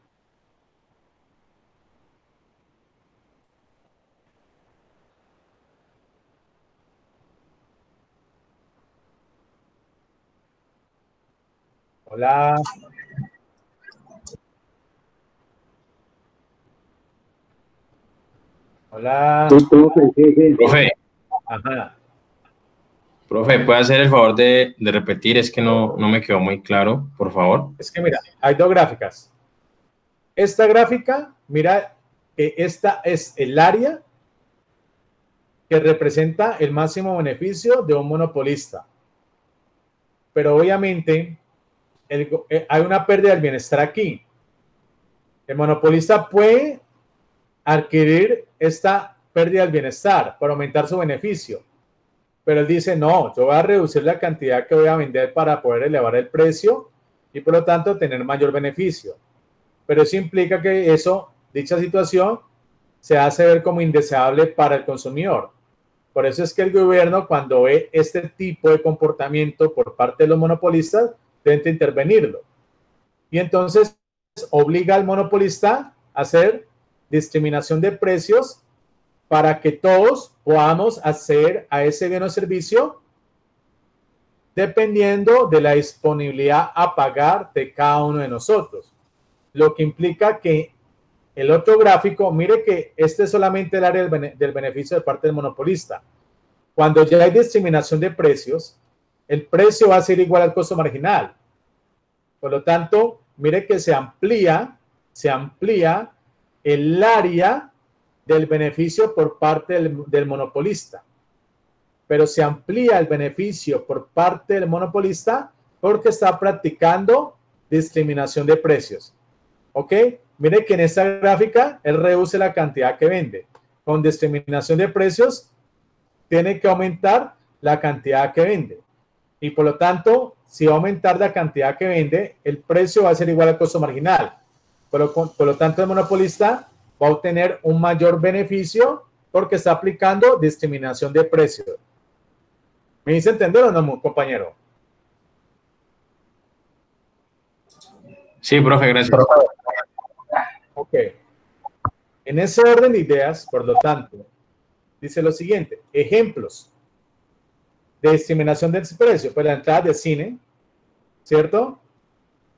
Speaker 1: Hola. Hola.
Speaker 6: Sí, profe, sí, sí.
Speaker 10: Profe,
Speaker 1: Ajá.
Speaker 10: profe, ¿puede hacer el favor de repetir? Es que no me quedó muy claro, por favor.
Speaker 1: Es que mira, hay dos gráficas. Esta gráfica, mira que esta es el área que representa el máximo beneficio de un monopolista. Pero obviamente hay una pérdida del bienestar aquí. El monopolista puede adquirir esta pérdida del bienestar para aumentar su beneficio. Pero él dice, no, yo voy a reducir la cantidad que voy a vender para poder elevar el precio y por lo tanto tener mayor beneficio. Pero eso implica que dicha situación se hace ver como indeseable para el consumidor. Por eso es que el gobierno, cuando ve este tipo de comportamiento por parte de los monopolistas, intenta intervenirlo. Y entonces obliga al monopolista a hacer discriminación de precios para que todos podamos acceder a ese bien o servicio dependiendo de la disponibilidad a pagar de cada uno de nosotros. Lo que implica que el otro gráfico, mire que este es solamente el área del beneficio de parte del monopolista. Cuando ya hay discriminación de precios, el precio va a ser igual al costo marginal. Por lo tanto, mire que se amplía el área del beneficio por parte del monopolista. Pero se amplía el beneficio por parte del monopolista porque está practicando discriminación de precios. ¿Ok? Mire que en esta gráfica él reduce la cantidad que vende. Con discriminación de precios tiene que aumentar la cantidad que vende. Y por lo tanto, si va a aumentar la cantidad que vende, el precio va a ser igual al costo marginal. Por lo tanto, el monopolista va a obtener un mayor beneficio porque está aplicando discriminación de precios. ¿Me hice entender o no, compañero?
Speaker 10: Sí, profe, gracias.
Speaker 1: Ok. En ese orden de ideas, por lo tanto, dice lo siguiente. Ejemplos de discriminación del precio. Pues la entrada de cine, ¿cierto?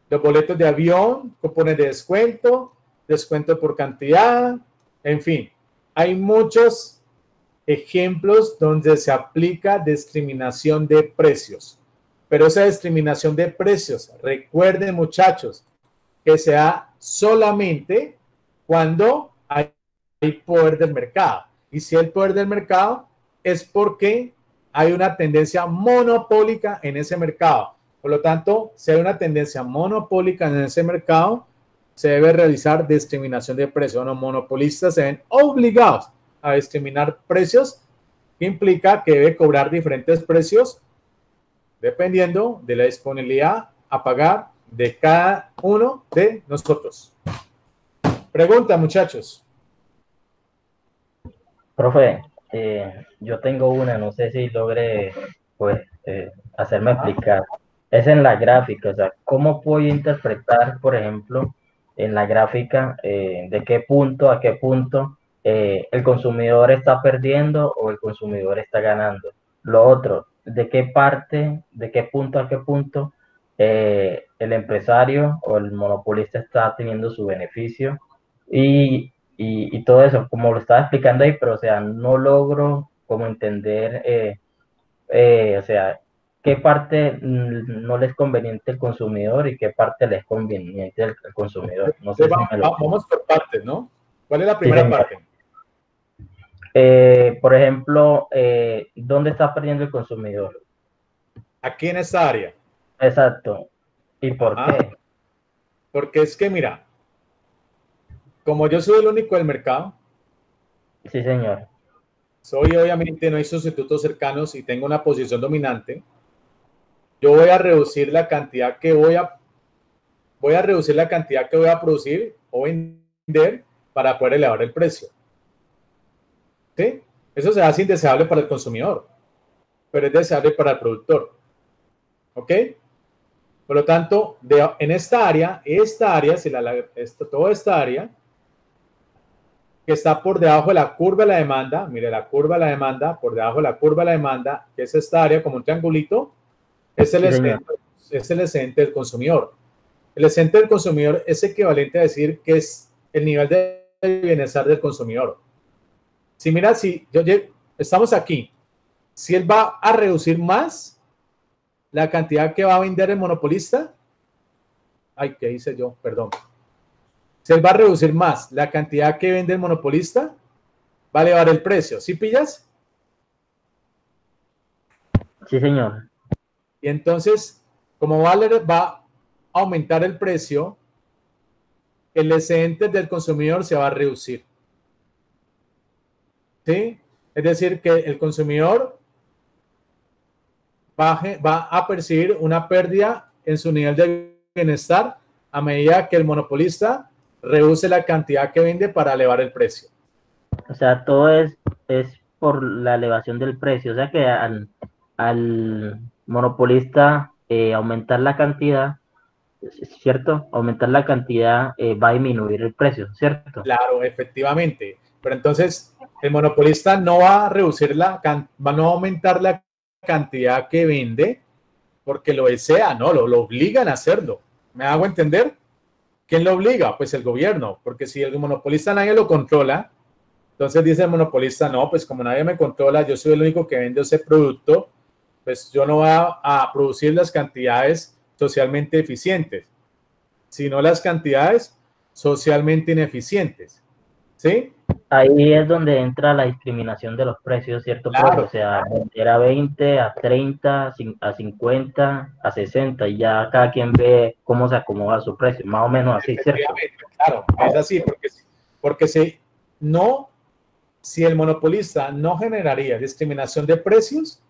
Speaker 1: Los boletos de avión, cupones de descuento, descuento por cantidad, en fin. Hay muchos ejemplos donde se aplica discriminación de precios. Pero esa discriminación de precios, recuerden muchachos, que se da solamente cuando hay poder del mercado. Y si hay poder del mercado es porque hay una tendencia monopólica en ese mercado. Por lo tanto, si hay una tendencia monopólica en ese mercado, se debe realizar discriminación de precios. Los monopolistas se ven obligados a discriminar precios, que implica que debe cobrar diferentes precios dependiendo de la disponibilidad a pagar de cada uno de nosotros. Pregunta, muchachos.
Speaker 3: Profe, yo tengo una, no sé si logre pues hacerme explicar. Es en la gráfica, o sea, ¿cómo puedo interpretar, por ejemplo, en la gráfica de qué punto a qué punto el consumidor está perdiendo o el consumidor está ganando? Lo otro, ¿de qué parte, de qué punto a qué punto el empresario o el monopolista está teniendo su beneficio? Y todo eso, como lo estaba explicando ahí, pero o sea, no logro como entender, o sea, qué parte no le es conveniente al consumidor y qué parte le es conveniente al consumidor. No sé si me lo...
Speaker 1: Vamos por partes, ¿no? ¿Cuál es la primera parte?
Speaker 3: Por ejemplo, ¿dónde está perdiendo el consumidor?
Speaker 1: Aquí en esta área.
Speaker 3: Exacto. ¿Y por qué?
Speaker 1: Porque es que, mira, como yo soy el único del mercado.
Speaker 3: Sí, señor.
Speaker 1: Soy, obviamente, no hay sustitutos cercanos y tengo una posición dominante. Yo voy a reducir la cantidad que voy a producir o vender para poder elevar el precio. ¿Sí? Eso se hace indeseable para el consumidor, pero es deseable para el productor. ¿Ok? Por lo tanto, en esta área, toda esta área que está por debajo de la curva de la demanda, mire la curva de la demanda, por debajo de la curva de la demanda, que es esta área como un triangulito, es el excedente del consumidor. El excedente del consumidor es equivalente a decir que es el nivel de bienestar del consumidor. Si mira, estamos aquí, si él va a reducir más la cantidad que va a vender el monopolista, ay, ¿qué hice yo? Perdón. Si él va a reducir más la cantidad que vende el monopolista, va a elevar el precio. ¿Sí pillas?
Speaker 3: Sí, señor.
Speaker 1: Y entonces, como va a aumentar el precio, el excedente del consumidor se va a reducir. ¿Sí? Es decir, que el consumidor va a percibir una pérdida en su nivel de bienestar a medida que el monopolista reduce la cantidad que vende para elevar el precio.
Speaker 3: O sea, todo es por la elevación del precio, o sea que al monopolista aumentar la cantidad, ¿cierto? Aumentar la cantidad va a disminuir el precio, ¿cierto?
Speaker 1: Claro, efectivamente. Pero entonces el monopolista no va a reducir no va a aumentar la cantidad que vende porque lo desea, no, lo obligan a hacerlo. ¿Me hago entender? ¿Quién lo obliga? Pues el gobierno, porque si el monopolista nadie lo controla, entonces dice el monopolista, no, pues como nadie me controla, yo soy el único que vende ese producto, pues yo no voy a producir las cantidades socialmente eficientes, sino las cantidades socialmente ineficientes. ¿Sí?
Speaker 3: Ahí es donde entra la discriminación de los precios, ¿cierto?
Speaker 1: Claro.
Speaker 3: O sea, era 20, a 30, a 50, a 60, y ya cada quien ve cómo se acomoda su precio, más o menos así, ¿cierto?
Speaker 1: Claro, es así, porque si el monopolista no generaría discriminación de precios,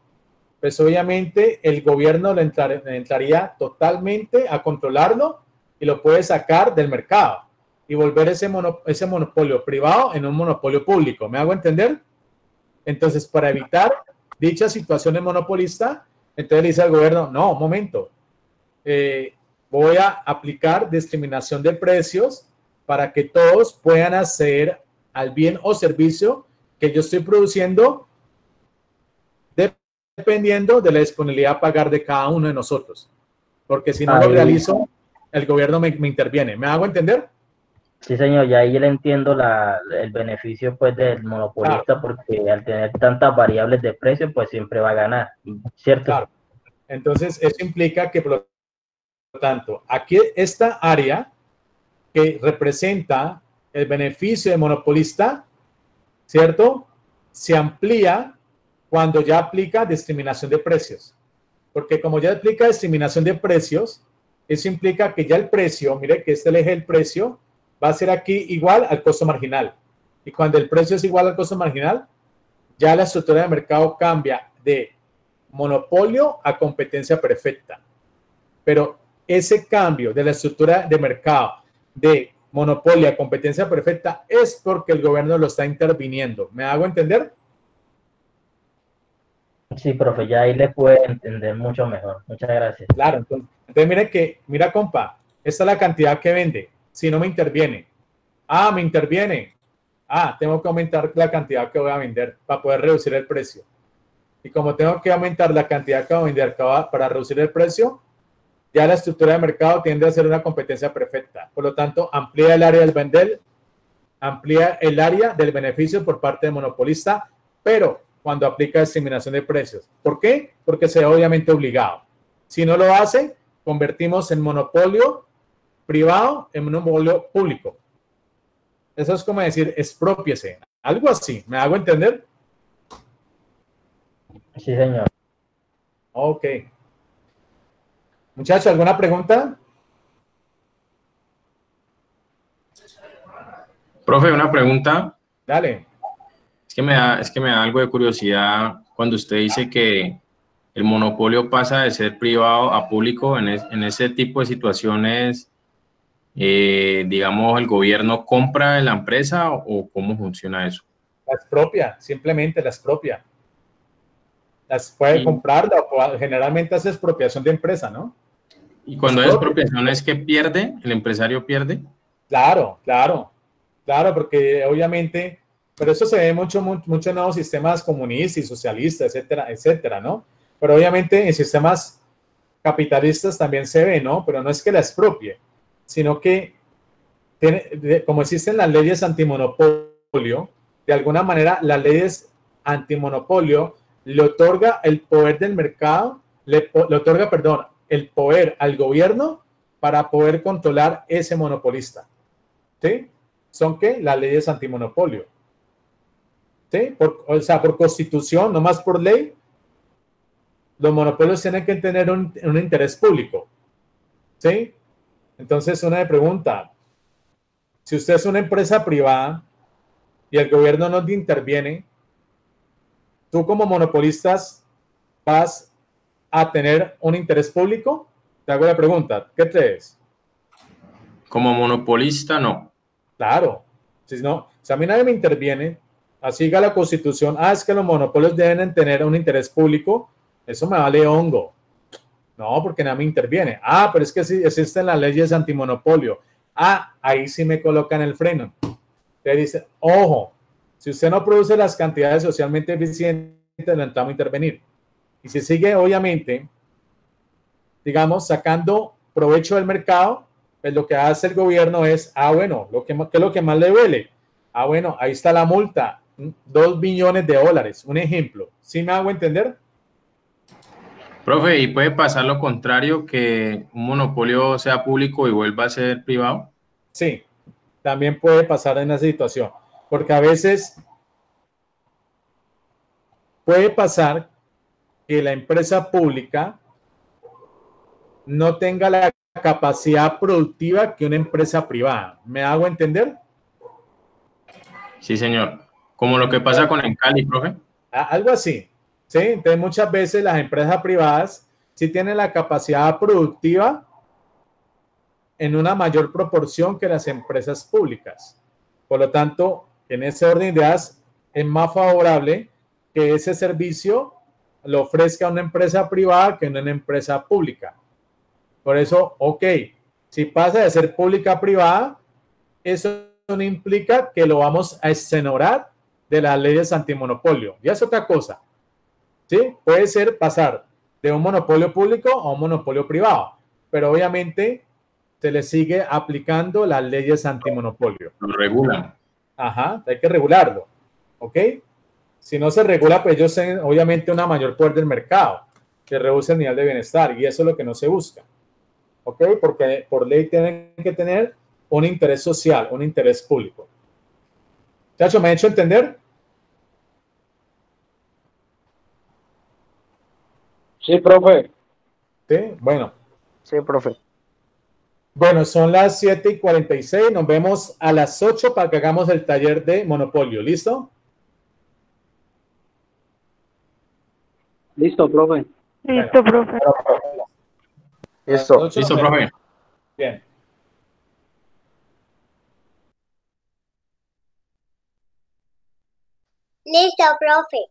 Speaker 1: pues obviamente el gobierno le entraría totalmente a controlarlo y lo puede sacar del mercado y volver ese monopolio privado en un monopolio público. ¿Me hago entender? Entonces, para evitar dicha situación de monopolista, entonces le dice al gobierno, no, un momento, voy a aplicar discriminación de precios para que todos puedan acceder al bien o servicio que yo estoy produciendo dependiendo de la disponibilidad a pagar de cada uno de nosotros. Porque si no lo realizo, el gobierno me interviene. ¿Me hago entender?
Speaker 3: Sí, señor, y ahí le entiendo el beneficio pues del monopolista, claro, porque al tener tantas variables de precio, pues siempre va a ganar, ¿cierto?
Speaker 1: Claro. Entonces, eso implica que, por lo tanto, aquí esta área que representa el beneficio del monopolista, ¿cierto? Se amplía cuando ya aplica discriminación de precios. Porque como ya aplica discriminación de precios, eso implica que ya el precio, mire que este eje del precio, va a ser aquí igual al costo marginal. Y cuando el precio es igual al costo marginal, ya la estructura de mercado cambia de monopolio a competencia perfecta. Pero ese cambio de la estructura de mercado de monopolio a competencia perfecta es porque el gobierno lo está interviniendo. ¿Me hago entender?
Speaker 3: Sí, profe, ya ahí le puede entender mucho mejor. Muchas gracias.
Speaker 1: Claro, entonces mira, compa, esta es la cantidad que vende. Si no me interviene. Ah, me interviene. Ah, tengo que aumentar la cantidad que voy a vender para poder reducir el precio. Y como tengo que aumentar la cantidad que voy a vender para reducir el precio, ya la estructura de mercado tiende a ser una competencia perfecta. Por lo tanto, amplía el área del vender, amplía el área del beneficio por parte del monopolista, pero cuando aplica discriminación de precios. ¿Por qué? Porque se ve obviamente obligado. Si no lo hace, convertimos el monopolio privado en un monopolio público. Eso es como decir, exprópiese. Algo así. ¿Me hago entender?
Speaker 3: Sí, señor.
Speaker 1: Ok. Muchachos, ¿alguna pregunta?
Speaker 10: Profe, una pregunta.
Speaker 1: Dale.
Speaker 10: Es que me da algo de curiosidad cuando usted dice que el monopolio pasa de ser privado a público en ese tipo de situaciones. Digamos, ¿el gobierno compra la empresa o cómo funciona eso?
Speaker 1: La expropia, simplemente la expropia. Las puede comprarla o generalmente hace expropiación de empresa, ¿no?
Speaker 10: Y cuando hay expropiación es que pierde, el empresario pierde.
Speaker 1: Claro, porque obviamente, pero eso se ve mucho en nuevos sistemas comunistas y socialistas, etcétera, etcétera, ¿no? Pero obviamente en sistemas capitalistas también se ve, ¿no? Pero no es que la expropie, sino que como existen las leyes antimonopolio, de alguna manera las leyes antimonopolio le otorga el poder del mercado, le otorga, perdón, el poder al gobierno para poder controlar ese monopolista. ¿Sí? ¿Son qué? Las leyes antimonopolio. ¿Sí? O sea, por constitución, no más por ley, los monopolios tienen que tener un interés público. ¿Sí? Entonces, una me pregunta, si usted es una empresa privada y el gobierno no te interviene, tú como monopolistas vas a tener un interés público. Te hago la pregunta, ¿qué crees?
Speaker 10: Como monopolista, no.
Speaker 1: Claro. Si no, si a mí nadie me interviene, Así diga la Constitución, es que los monopolios deben tener un interés público, eso me vale hongo. No, porque nada me interviene. Pero es que sí existen las leyes antimonopolio. Ahí sí me colocan el freno. Te dice, ojo, si usted no produce las cantidades socialmente eficientes, no entramos a intervenir. Y si sigue, obviamente, digamos, sacando provecho del mercado, pues lo que hace el gobierno es, bueno, ¿qué es lo que más le duele? Bueno, ahí está la multa, 2 billones de dólares, un ejemplo. ¿Sí me hago entender?
Speaker 10: Profe, ¿y puede pasar lo contrario, que un monopolio sea público y vuelva a ser privado?
Speaker 1: Sí, también puede pasar en esa situación, porque a veces puede pasar que la empresa pública no tenga la capacidad productiva que una empresa privada. ¿Me hago entender?
Speaker 10: Sí, señor. Como lo que pasa con Encali, profe.
Speaker 1: Algo así. ¿Sí? Entonces, muchas veces las empresas privadas sí tienen la capacidad productiva en una mayor proporción que las empresas públicas. Por lo tanto, en ese orden de ideas, es más favorable que ese servicio lo ofrezca una empresa privada que una empresa pública. Por eso, ok, si pasa de ser pública a privada, eso no implica que lo vamos a exonerar de las leyes antimonopolio. Ya es otra cosa. ¿Sí? Puede ser pasar de un monopolio público a un monopolio privado, pero obviamente se le sigue aplicando las leyes antimonopolio.
Speaker 10: Lo regulan.
Speaker 1: Ajá, hay que regularlo. ¿Ok? Si no se regula, pues ellos tienen obviamente una mayor poder del mercado, que reduce el nivel de bienestar, y eso es lo que no se busca. ¿Ok? Porque por ley tienen que tener un interés social, un interés público. Chacho, ¿me ha hecho entender?
Speaker 6: Sí, profe.
Speaker 1: Sí, bueno.
Speaker 9: Sí, profe.
Speaker 1: Bueno, son las 7:46. Nos vemos a las 8 para que hagamos el taller de Monopolio. ¿Listo?
Speaker 6: Listo, profe.
Speaker 7: Listo, profe.
Speaker 9: Listo.
Speaker 10: Listo, profe.
Speaker 1: Bien.
Speaker 11: Listo, profe.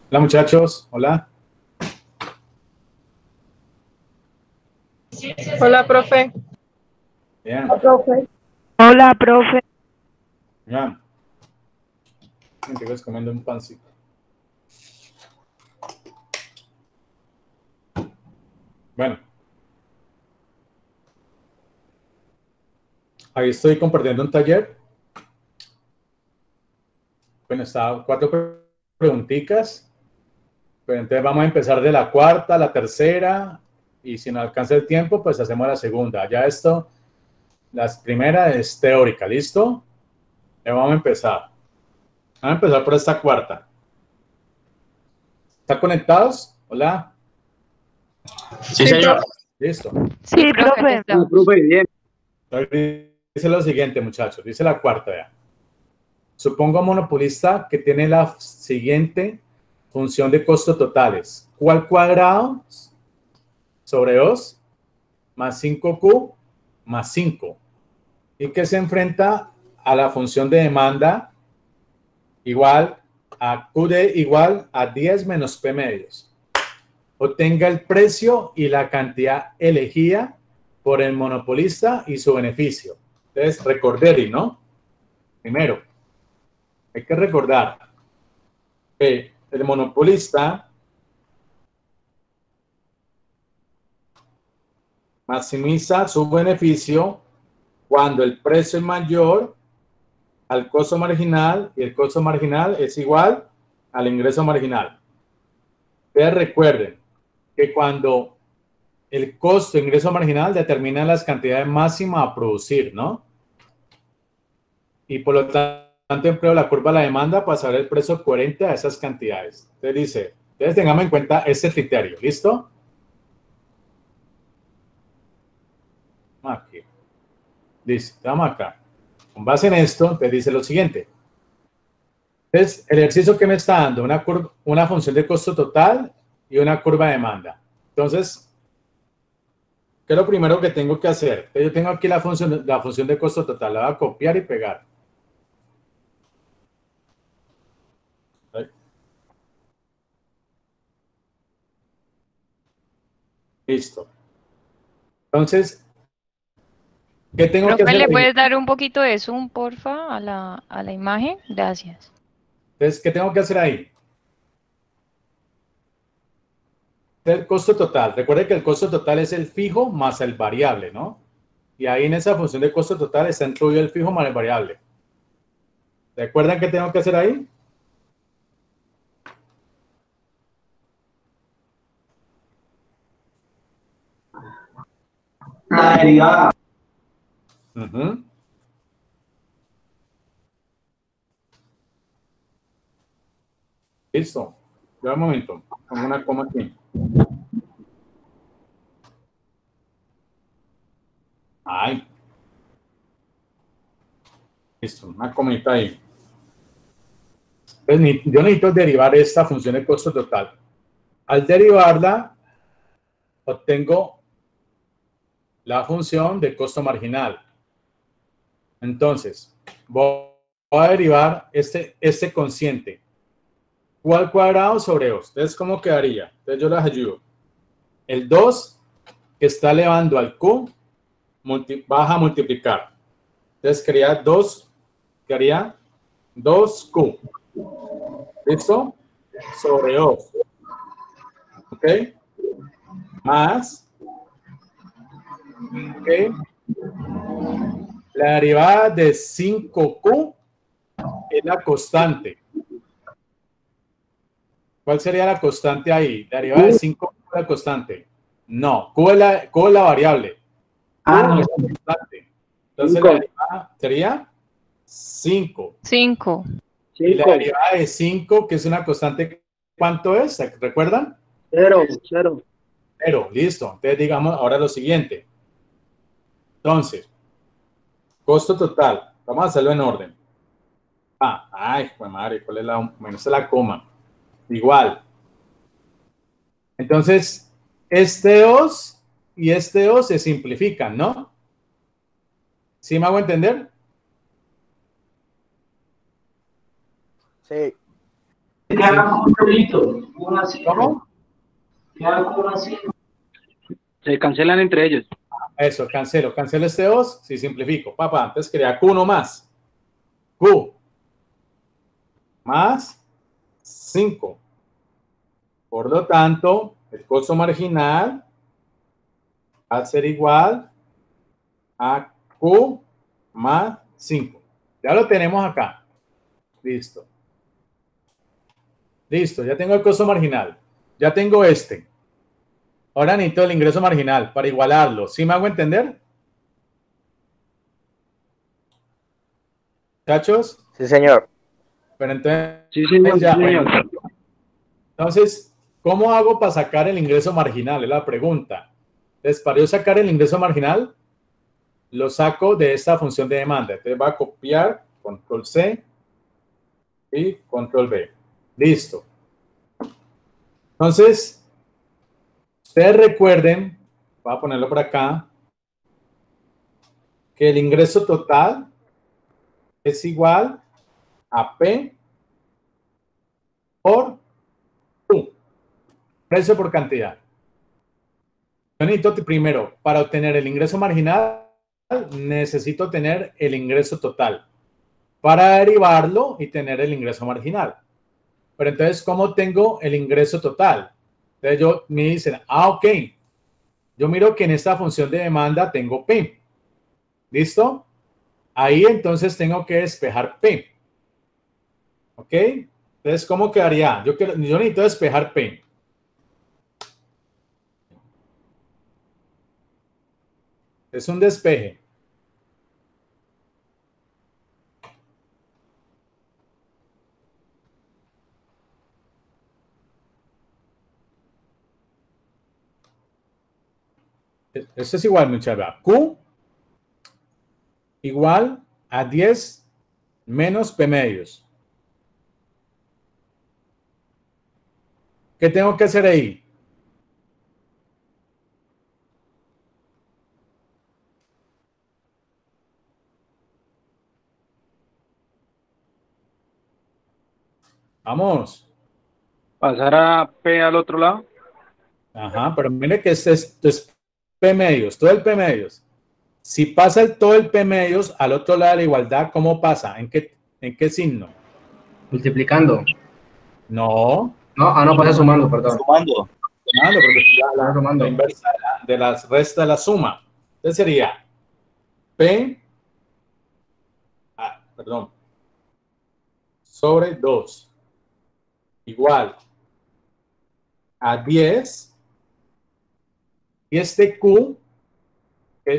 Speaker 1: Hola muchachos, hola.
Speaker 9: Hola, profe.
Speaker 1: Bien.
Speaker 9: Hola, profe.
Speaker 1: Bien. Me sigues comiendo un pancito. Bueno. Ahí estoy compartiendo un taller. Bueno, está 4 preguntitas. Pero entonces vamos a empezar de la cuarta a la tercera. Y si no alcanza el tiempo, pues hacemos la segunda. Ya esto, la primera es teórica, ¿listo? Ya vamos a empezar. Vamos a empezar por esta cuarta. ¿Están conectados? Hola.
Speaker 10: Sí, señor.
Speaker 1: Listo.
Speaker 9: Sí, profe.
Speaker 6: Profe, bien.
Speaker 1: Dice lo siguiente, muchachos. Dice la cuarta ya. Supongo un monopolista que tiene la siguiente función de costos totales. Q al cuadrado sobre 2 más 5Q más 5. Y que se enfrenta a la función de demanda igual a QD igual a 10 menos P medios. Obtenga el precio y la cantidad elegida por el monopolista y su beneficio. Entonces, recordar, ¿no? Primero, hay que recordar que el monopolista maximiza su beneficio cuando el precio es mayor al costo marginal y el costo marginal es igual al ingreso marginal. Ustedes recuerden que cuando el costo de ingreso marginal determina las cantidades máximas a producir, ¿no? Y por lo tanto empleo la curva de la demanda para saber el precio coherente a esas cantidades. Entonces dice, entonces tengamos en cuenta este criterio, ¿listo? Aquí. Dice, vamos acá. Con base en esto, te dice lo siguiente. Entonces, el ejercicio que me está dando una función de costo total y una curva de demanda. Entonces, ¿qué es lo primero que tengo que hacer? Yo tengo aquí la función de costo total. La voy a copiar y pegar. ¿Sí? Listo. Entonces, ¿qué tengo que
Speaker 7: Profe,
Speaker 1: hacer
Speaker 7: ¿le
Speaker 1: ahí?
Speaker 7: puedes dar un poquito de zoom, porfa, a la imagen? Gracias.
Speaker 1: Entonces, ¿qué tengo que hacer ahí? El costo total. Recuerde que el costo total es el fijo más el variable, ¿no? Y ahí en esa función de costo total está incluido el fijo más el variable. ¿Recuerdan qué tengo que hacer ahí?
Speaker 6: La derivada.
Speaker 1: Listo. Ya un momento. Pongo una coma aquí. Ay. Listo. Una comita ahí. Entonces, yo necesito derivar esta función de costo total. Al derivarla, obtengo la función de costo marginal. Entonces, voy a derivar este cociente. Q al cuadrado sobre 2. Entonces, ¿cómo quedaría? Entonces, yo les ayudo. El 2 que está elevando al Q baja a multiplicar. Entonces, quedaría 2Q. ¿Listo? Sobre 2. ¿Ok? Más. ¿Ok? La derivada de 5Q es la constante. ¿Cuál sería la constante ahí? La derivada de 5Q es la constante. No, Q es la variable.
Speaker 6: No.
Speaker 1: Es la constante. Entonces la derivada sería 5.
Speaker 7: 5.
Speaker 1: Y la
Speaker 6: 5.
Speaker 1: derivada de 5, que es una constante, ¿cuánto es? ¿Recuerdan?
Speaker 6: 0.
Speaker 1: 0, listo. Entonces digamos ahora lo siguiente. Entonces, costo total. Vamos a hacerlo en orden. Ay, pues madre, ¿cuál es menos la coma? Igual. Entonces, este 2 y este 2 se simplifican, ¿no? ¿Sí me hago entender?
Speaker 11: Sí.
Speaker 5: Queda como un pelito, una así.
Speaker 1: ¿Cómo?
Speaker 5: Queda como así.
Speaker 6: Se cancelan entre ellos.
Speaker 1: Eso, cancelo este 2, sí, simplifico. Papá, antes crea Q1 más. Q más 5. Por lo tanto, el costo marginal va a ser igual a Q más 5. Ya lo tenemos acá. Listo. Listo, ya tengo el costo marginal. Ya tengo este. Ahora necesito el ingreso marginal para igualarlo. ¿Sí me hago entender? ¿Cachos?
Speaker 11: Sí, señor.
Speaker 1: Pero entonces,
Speaker 6: Sí, señor.
Speaker 1: ya,
Speaker 6: Sí, señor.
Speaker 1: bueno, entonces, ¿cómo hago para sacar el ingreso marginal? Es la pregunta. Entonces, para yo sacar el ingreso marginal, lo saco de esta función de demanda. Entonces, voy a copiar, control C y control V. Listo. Entonces, ustedes recuerden, voy a ponerlo por acá, que el ingreso total es igual a P por Q, precio por cantidad. Yo necesito primero, para obtener el ingreso marginal, necesito tener el ingreso total para derivarlo y tener el ingreso marginal. Pero entonces, ¿cómo tengo el ingreso total? Entonces, me dicen, ok, yo miro que en esta función de demanda tengo P. ¿Listo? Ahí entonces tengo que despejar P. ¿Ok? Entonces, ¿cómo quedaría? Yo necesito despejar P. Es un despeje. Esto es igual, muchachos. Q igual a 10 menos P medios. ¿Qué tengo que hacer ahí? Vamos.
Speaker 6: Pasar a P al otro lado.
Speaker 1: Ajá, pero mire que esto es P medios, todo el P medios. Si pasa todo el P medios al otro lado de la igualdad, ¿cómo pasa? ¿En qué signo?
Speaker 12: Multiplicando.
Speaker 1: No.
Speaker 12: No, pasa sumando, perdón.
Speaker 4: Sumando.
Speaker 1: Sumando, porque la inversa de la resta de la suma. Entonces sería P, sobre 2 igual a 10. Y este Q,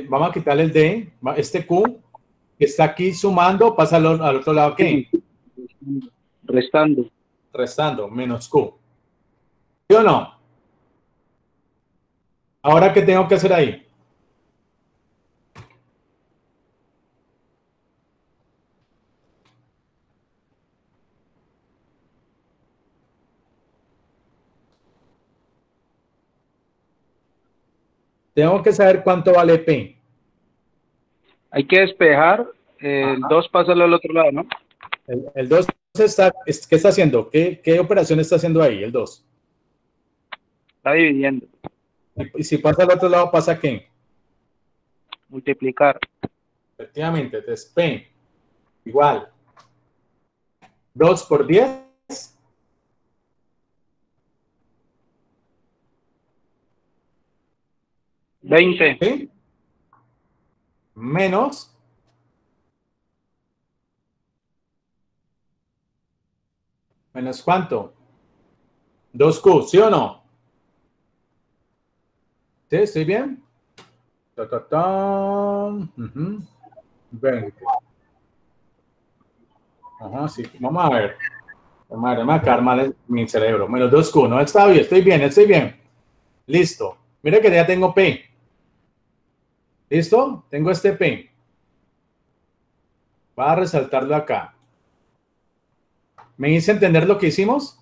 Speaker 1: vamos a quitarle el D, este Q que está aquí sumando, pasa al otro lado, ¿qué?
Speaker 6: Restando.
Speaker 1: Restando, menos Q. ¿Sí o no? Ahora, ¿qué tengo que hacer ahí? Tengo que saber cuánto vale P.
Speaker 6: Hay que despejar. El 2 pasarlo al otro lado, ¿no?
Speaker 1: El 2 ¿qué está haciendo? ¿Qué operación está haciendo ahí, el 2?
Speaker 6: Está dividiendo.
Speaker 1: Y si pasa al otro lado, ¿pasa qué?
Speaker 6: Multiplicar.
Speaker 1: Efectivamente, entonces P igual 2 por 10.
Speaker 6: 20.
Speaker 1: ¿Sí? Menos ¿cuánto? 2Q, ¿sí o no? ¿Sí? ¿Estoy bien? 20. Ajá, sí. Vamos a ver. Vamos a acá mal mi cerebro. Menos 2Q. No, está bien, estoy bien, estoy bien. Listo. Mira que ya tengo P. ¿Listo? Tengo este P. Voy a resaltarlo acá. ¿Me hice entender lo que hicimos?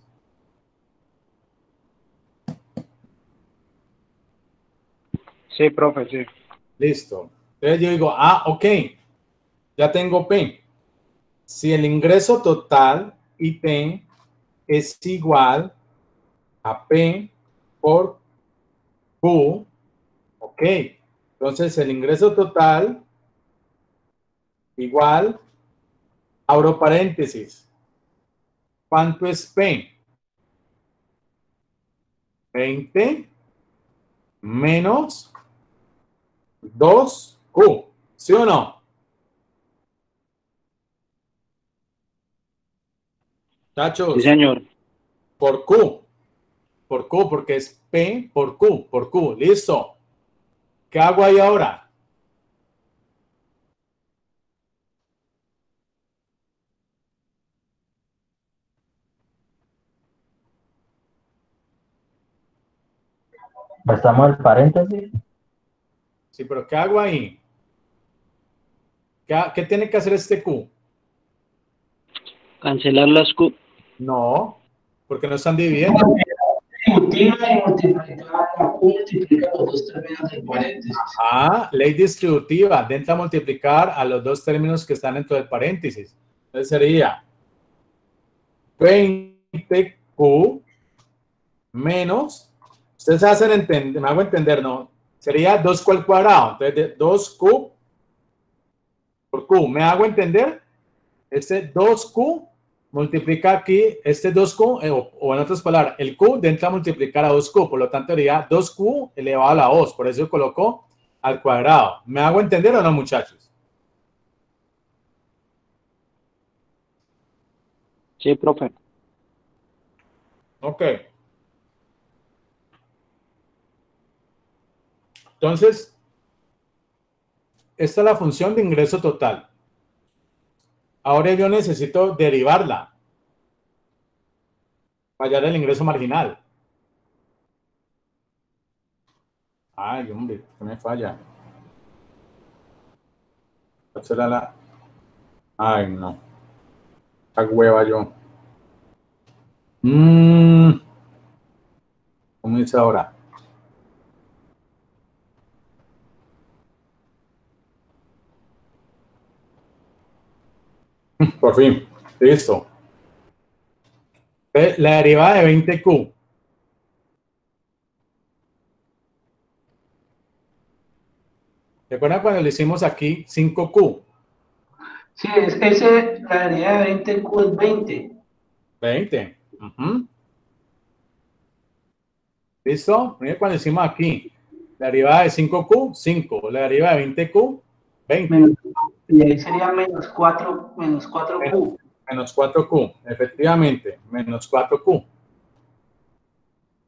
Speaker 6: Sí, profe, sí.
Speaker 1: Listo. Entonces yo digo, ok, ya tengo P. Si el ingreso total IP es igual a P por Q, ok. Entonces el ingreso total igual, abro paréntesis. ¿Cuánto es P? 20 menos 2Q. ¿Sí o no? Tachos.
Speaker 6: Sí, señor.
Speaker 1: Por Q. Por Q, porque es P por Q. Por Q. Listo. ¿Qué hago ahí ahora?
Speaker 3: Pasamos el paréntesis.
Speaker 1: Sí, pero ¿qué hago ahí? ¿Qué tiene que hacer este Q?
Speaker 6: Cancelar las Q.
Speaker 1: No, porque no están dividiendo.
Speaker 5: Distributiva y multiplicada, la Q multiplica los dos términos del paréntesis.
Speaker 1: Ley distributiva, intenta multiplicar a los dos términos que están dentro del paréntesis. Entonces sería 20Q menos, ustedes hacen entender, me hago entender, ¿no? Sería 2Q al cuadrado. Entonces 2Q por Q. ¿Me hago entender? Este 2Q multiplica aquí, este 2Q, o en otras palabras, el Q intenta multiplicar a 2Q, por lo tanto sería 2Q elevado a la 2, por eso colocó al cuadrado. ¿Me hago entender o no, muchachos?
Speaker 6: Sí, profe.
Speaker 1: Ok. Entonces, esta es la función de ingreso total. Ahora yo necesito derivarla para hallar el ingreso marginal. Ay, hombre, que me falla. Ay, no. Esta hueva yo. ¿Cómo dice ahora? Por fin. Listo. La derivada de 20Q. ¿Recuerdan cuando le hicimos aquí 5Q?
Speaker 5: Sí, la derivada de 20Q es 20.
Speaker 1: 20. ¿Listo? Miren cuando hicimos aquí. La derivada de 5Q, 5. La derivada de 20Q, 20.
Speaker 5: Y ahí sería menos 4Q.
Speaker 1: Menos 4Q, efectivamente. Menos 4Q.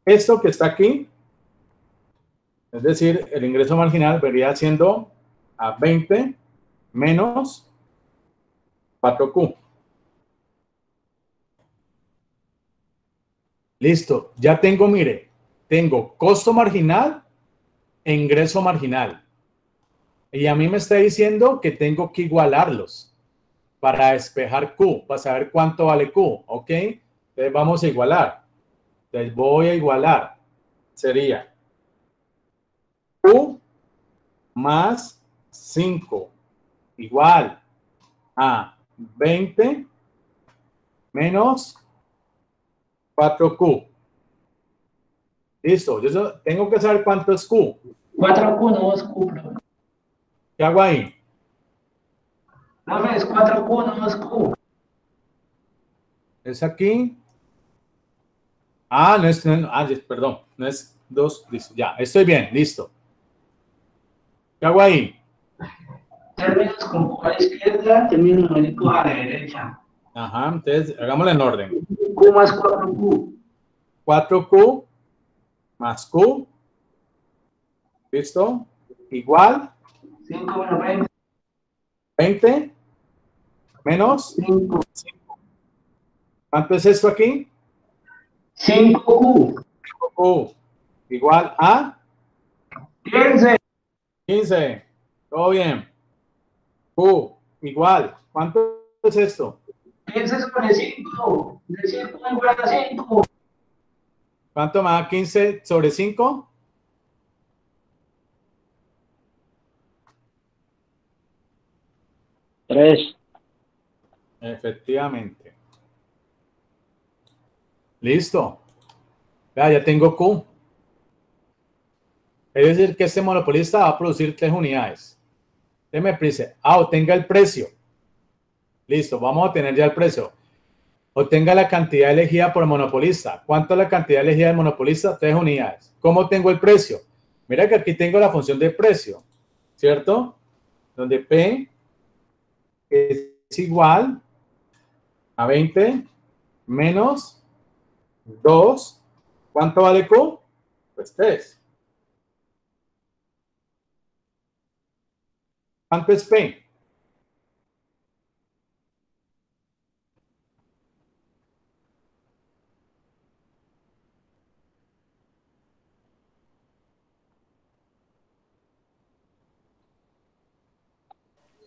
Speaker 1: Esto que está aquí, es decir, el ingreso marginal vendría siendo a 20 menos 4Q. Listo. Ya tengo, mire, tengo costo marginal e ingreso marginal. Y a mí me está diciendo que tengo que igualarlos para despejar Q, para saber cuánto vale Q, ¿ok? Entonces vamos a igualar. Entonces voy a igualar. Sería Q más 5 igual a 20 menos 4Q. Listo. Yo tengo que saber cuánto es Q.
Speaker 5: 4Q no es Q, profe.
Speaker 1: ¿Qué hago ahí?
Speaker 5: No, es 4Q no es Q.
Speaker 1: Es aquí. No es, perdón, no es 2, listo, ya, estoy bien, listo. ¿Qué hago ahí?
Speaker 5: Términos con Q a la izquierda, términos numéricos a la derecha.
Speaker 1: Ajá, entonces hagámoslo en orden.
Speaker 5: Q más 4Q.
Speaker 1: 4Q más Q, listo, igual
Speaker 5: 5 menos 20.
Speaker 1: 20 menos
Speaker 5: 5.
Speaker 1: ¿Cuánto es esto aquí?
Speaker 5: 5Q.
Speaker 1: 5Q igual a
Speaker 5: 15.
Speaker 1: 15. Todo bien. Q igual. ¿Cuánto es esto?
Speaker 5: 15 sobre 5. De 5 igual a 5.
Speaker 1: ¿Cuánto me da 15 sobre 5?
Speaker 6: 3.
Speaker 1: Efectivamente. Listo. Vea, ya tengo Q. Es decir, que este monopolista va a producir 3 unidades. Déjeme prisa. Obtenga el precio. Listo, vamos a obtener ya el precio. Obtenga la cantidad elegida por el monopolista. ¿Cuánto es la cantidad elegida del monopolista? 3 unidades. ¿Cómo tengo el precio? Mira que aquí tengo la función de precio, ¿cierto? Donde P es igual a 20 menos 2. ¿Cuánto vale Q? Pues 3. ¿Cuánto es P?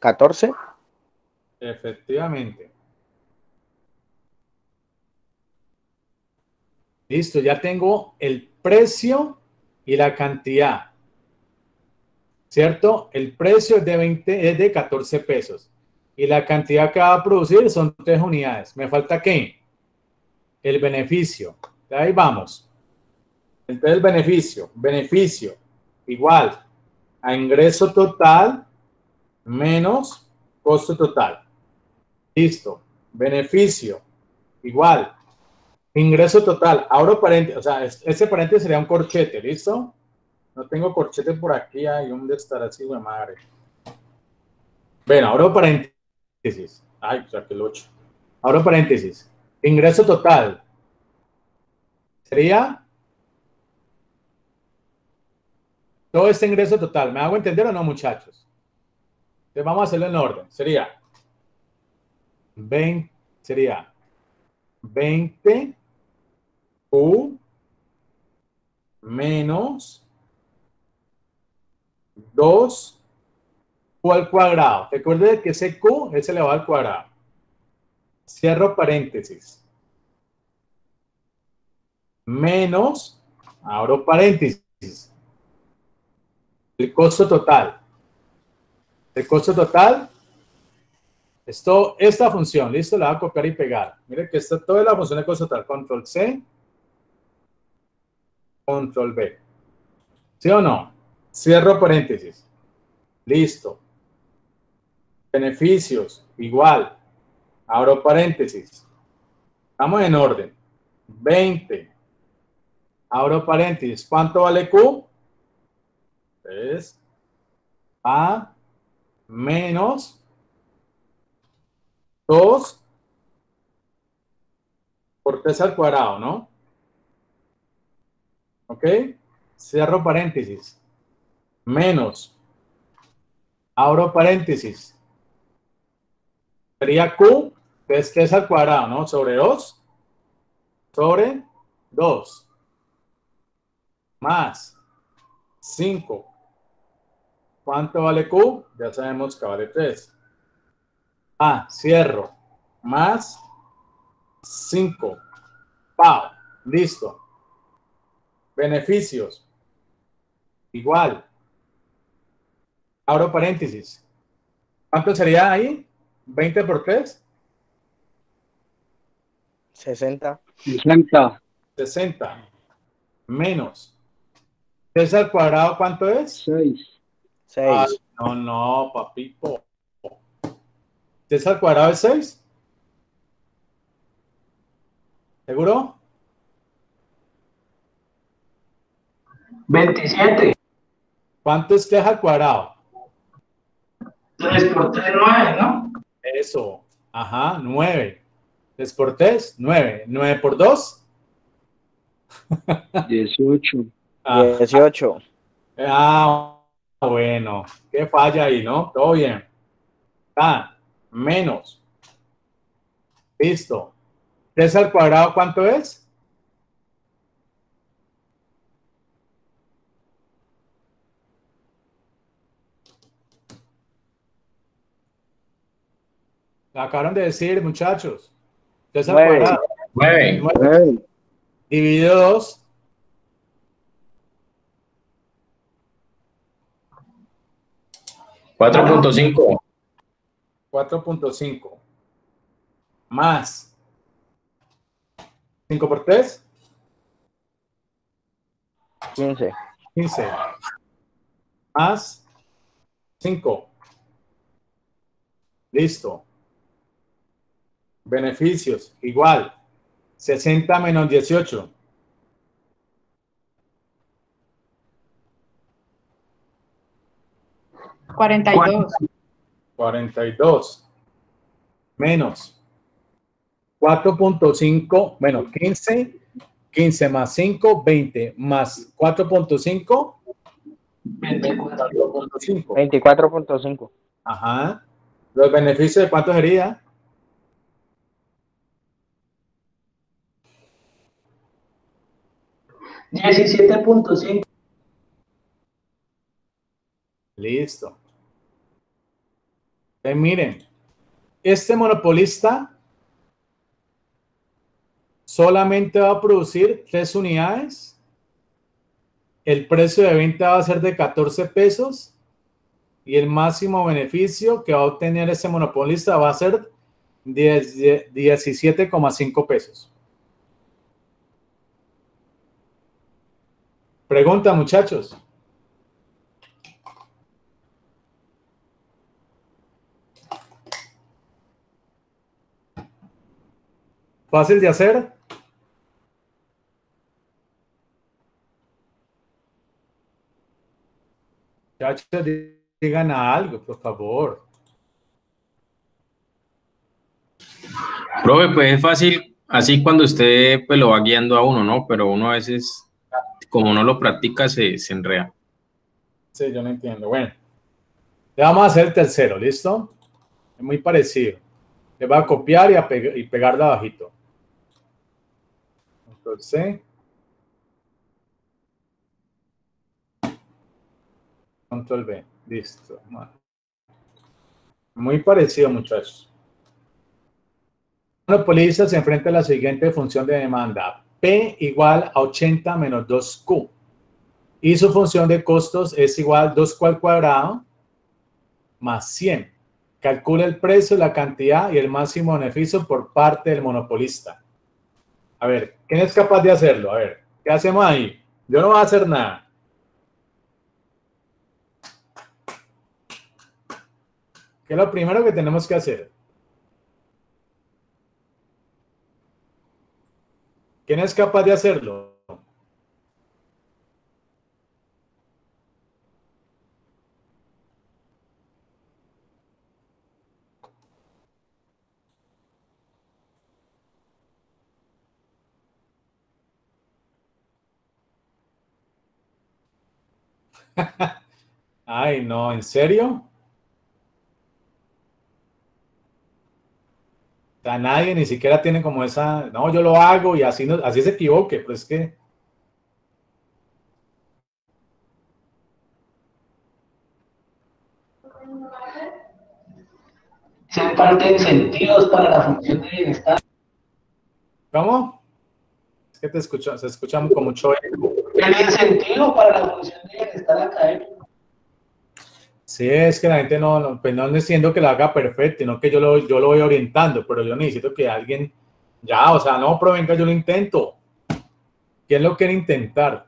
Speaker 11: ¿14?
Speaker 1: Efectivamente. Listo, ya tengo el precio y la cantidad. ¿Cierto? El precio es de 14 pesos. Y la cantidad que va a producir son 3 unidades. ¿Me falta qué? El beneficio. De ahí vamos. Entonces el beneficio igual a ingreso total menos costo total. Listo. Beneficio igual ingreso total. Abro paréntesis, o sea, ese paréntesis sería un corchete, ¿listo? No tengo corchete por aquí, hay ¿dónde estará así, güey, madre? Bueno, abro paréntesis. Ay, o sea, que el 8. Abro paréntesis. Ingreso total sería todo este ingreso total. ¿Me hago entender o no, muchachos? Entonces vamos a hacerlo en orden. Sería 20 Q menos 2 Q al cuadrado. Recuerde que ese Q es elevado al cuadrado. Cierro paréntesis. Menos, abro paréntesis. El costo total. El costo total. Esta función, listo, la voy a copiar y pegar. Mire que esta toda la función de costo total. Control C. Control B. ¿Sí o no? Cierro paréntesis. Listo. Beneficios, igual. Abro paréntesis. Vamos en orden. 20. Abro paréntesis. ¿Cuánto vale Q? Es A menos 2 por 3 al cuadrado, ¿no? ¿Ok? Cierro paréntesis. Menos. Abro paréntesis. Sería Q, que es 3 al cuadrado, ¿no? Sobre 2. Sobre 2. Más 5. ¿Cuánto vale Q? Ya sabemos que vale 3. Cierro. Más 5. ¡Pau! Listo. Beneficios. Igual. Abro paréntesis. ¿Cuánto sería ahí? 20 por 3.
Speaker 11: 60.
Speaker 6: 60.
Speaker 1: 60. Menos. 3 al cuadrado, ¿cuánto es?
Speaker 6: 6.
Speaker 11: 6.
Speaker 1: No, papito. 3 al cuadrado es 6. ¿Seguro?
Speaker 5: 27.
Speaker 1: ¿Cuánto es 3 al cuadrado?
Speaker 5: 3 por 3, 9, ¿no?
Speaker 1: Eso. Ajá, 9. 3 por 3, 9. 9 por 2.
Speaker 6: 18.
Speaker 11: 18.
Speaker 1: Bueno. ¿Qué falla ahí, no? Todo bien. Menos. Listo. 3 al cuadrado, ¿cuánto es? Lo acabaron de decir, muchachos. 3 al
Speaker 11: 9.
Speaker 1: cuadrado.
Speaker 10: 9.
Speaker 1: Dividido 2.
Speaker 10: 4.5.
Speaker 1: 4.5. Más 5 por 3.
Speaker 11: 15.
Speaker 1: 15. Más 5. Listo. Beneficios. Igual. 60 menos 18.
Speaker 9: 42.
Speaker 1: 42. Menos 4.5. Bueno, 15. 15 más 5, 20. Más 4.5. 24.5.
Speaker 11: 24.5.
Speaker 1: Ajá. ¿Los beneficios de cuánto sería?
Speaker 5: $17.5.
Speaker 1: Listo. Miren, este monopolista solamente va a producir 3 unidades. El precio de venta va a ser de 14 pesos. Y el máximo beneficio que va a obtener ese monopolista va a ser 17,5 pesos. Pregunta, muchachos. ¿Fácil de hacer? Muchachos, digan algo, por favor.
Speaker 10: Profe, pues es fácil así cuando usted pues, lo va guiando a uno, ¿no? Pero uno a veces, como no lo practica, se enreda.
Speaker 1: Sí, yo no entiendo. Bueno, le vamos a hacer el tercero, ¿listo? Es muy parecido. Le va a copiar y pegarlo abajito. Entonces, Control V. Listo. Muy parecido, muchachos. El monopolista se enfrenta a la siguiente función de demanda. P igual a 80 menos 2Q. Y su función de costos es igual a 2Q al cuadrado más 100. Calcula el precio, la cantidad y el máximo beneficio por parte del monopolista. A ver, ¿quién es capaz de hacerlo? A ver, ¿qué hacemos ahí? Yo no voy a hacer nada. ¿Qué es lo primero que tenemos que hacer? ¿Quién es capaz de hacerlo? Ay, no, ¿en serio? O sea, nadie ni siquiera tiene como esa, no, yo lo hago y así, no, así se equivoque, pero es que...
Speaker 5: Ser parte de incentivos para la función de bienestar.
Speaker 1: ¿Cómo? Es que se escucha con mucho eco.
Speaker 5: El incentivo para la función de bienestar académico.
Speaker 1: Sí, es que la gente pues no diciendo que lo haga perfecto, sino que yo lo voy orientando, pero yo necesito que alguien, ya, o sea, no, pero venga, yo lo intento. ¿Quién lo quiere intentar?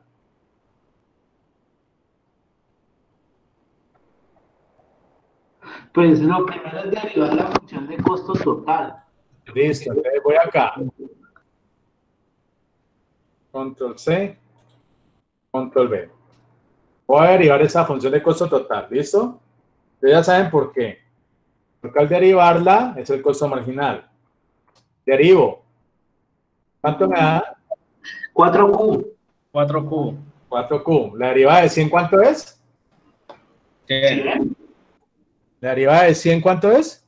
Speaker 5: Pues lo primero es derivar la función de costo total.
Speaker 1: Listo, entonces voy acá. Control C, Control V. Voy a derivar esa función de costo total, ¿listo? Ustedes ya saben por qué. Porque al derivarla es el costo marginal. Derivo. ¿Cuánto me da?
Speaker 5: 4Q.
Speaker 10: 4Q.
Speaker 1: 4Q. ¿La derivada de 100 cuánto es? ¿La derivada de 100 cuánto es?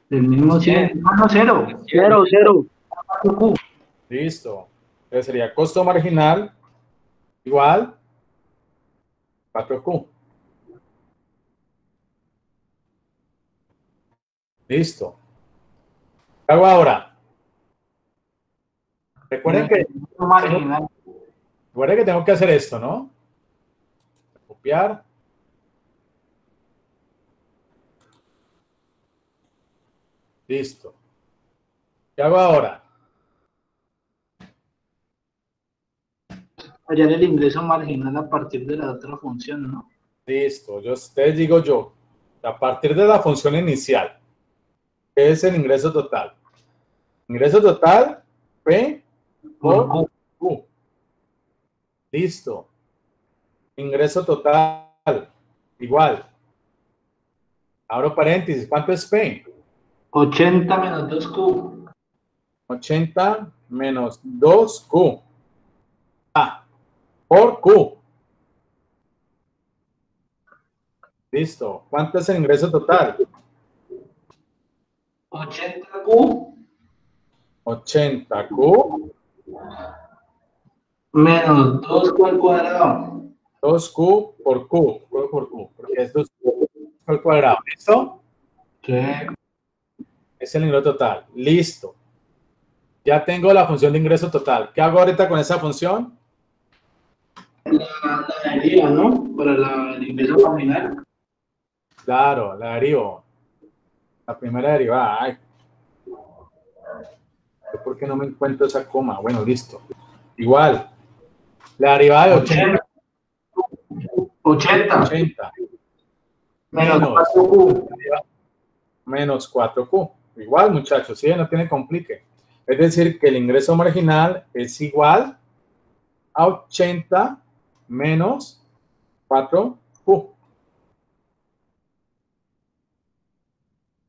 Speaker 5: Del mismo 100. No, 0.
Speaker 6: 0.
Speaker 5: 4Q.
Speaker 1: Listo. Entonces sería costo marginal igual 4Q. Listo. ¿Qué hago ahora? Recuerden que tengo que hacer esto, ¿no? Copiar. Listo. ¿Qué hago ahora?
Speaker 5: Hallar el ingreso marginal a partir de la otra función, ¿no?
Speaker 1: Listo. Ustedes digo yo, a partir de la función inicial, ¿qué es el ingreso total? Ingreso total, P por Q. Listo. Ingreso total, igual. Abro paréntesis, ¿cuánto es P?
Speaker 5: 80 menos 2Q.
Speaker 1: 80 menos 2Q. A por Q. Listo. ¿Cuánto es el ingreso total?
Speaker 5: 80Q
Speaker 1: 80Q
Speaker 5: menos 2Q al cuadrado.
Speaker 1: 2Q por Q. Porque es 2Q al cuadrado. ¿Listo?
Speaker 5: Sí.
Speaker 1: Es el ingreso total. Listo. Ya tengo la función de ingreso total. ¿Qué hago ahorita con esa función?
Speaker 5: La deriva, ¿no? Para el ingreso marginal.
Speaker 1: Claro, la derivo. La primera derivada. Ay. ¿Por qué no me encuentro esa coma? Bueno, listo. Igual. La derivada de 80. 80. Menos
Speaker 5: 4Q.
Speaker 1: Menos 4Q. Igual, muchachos, ¿sí? No tiene complique. Es decir, que el ingreso marginal es igual a 80 menos 4Q.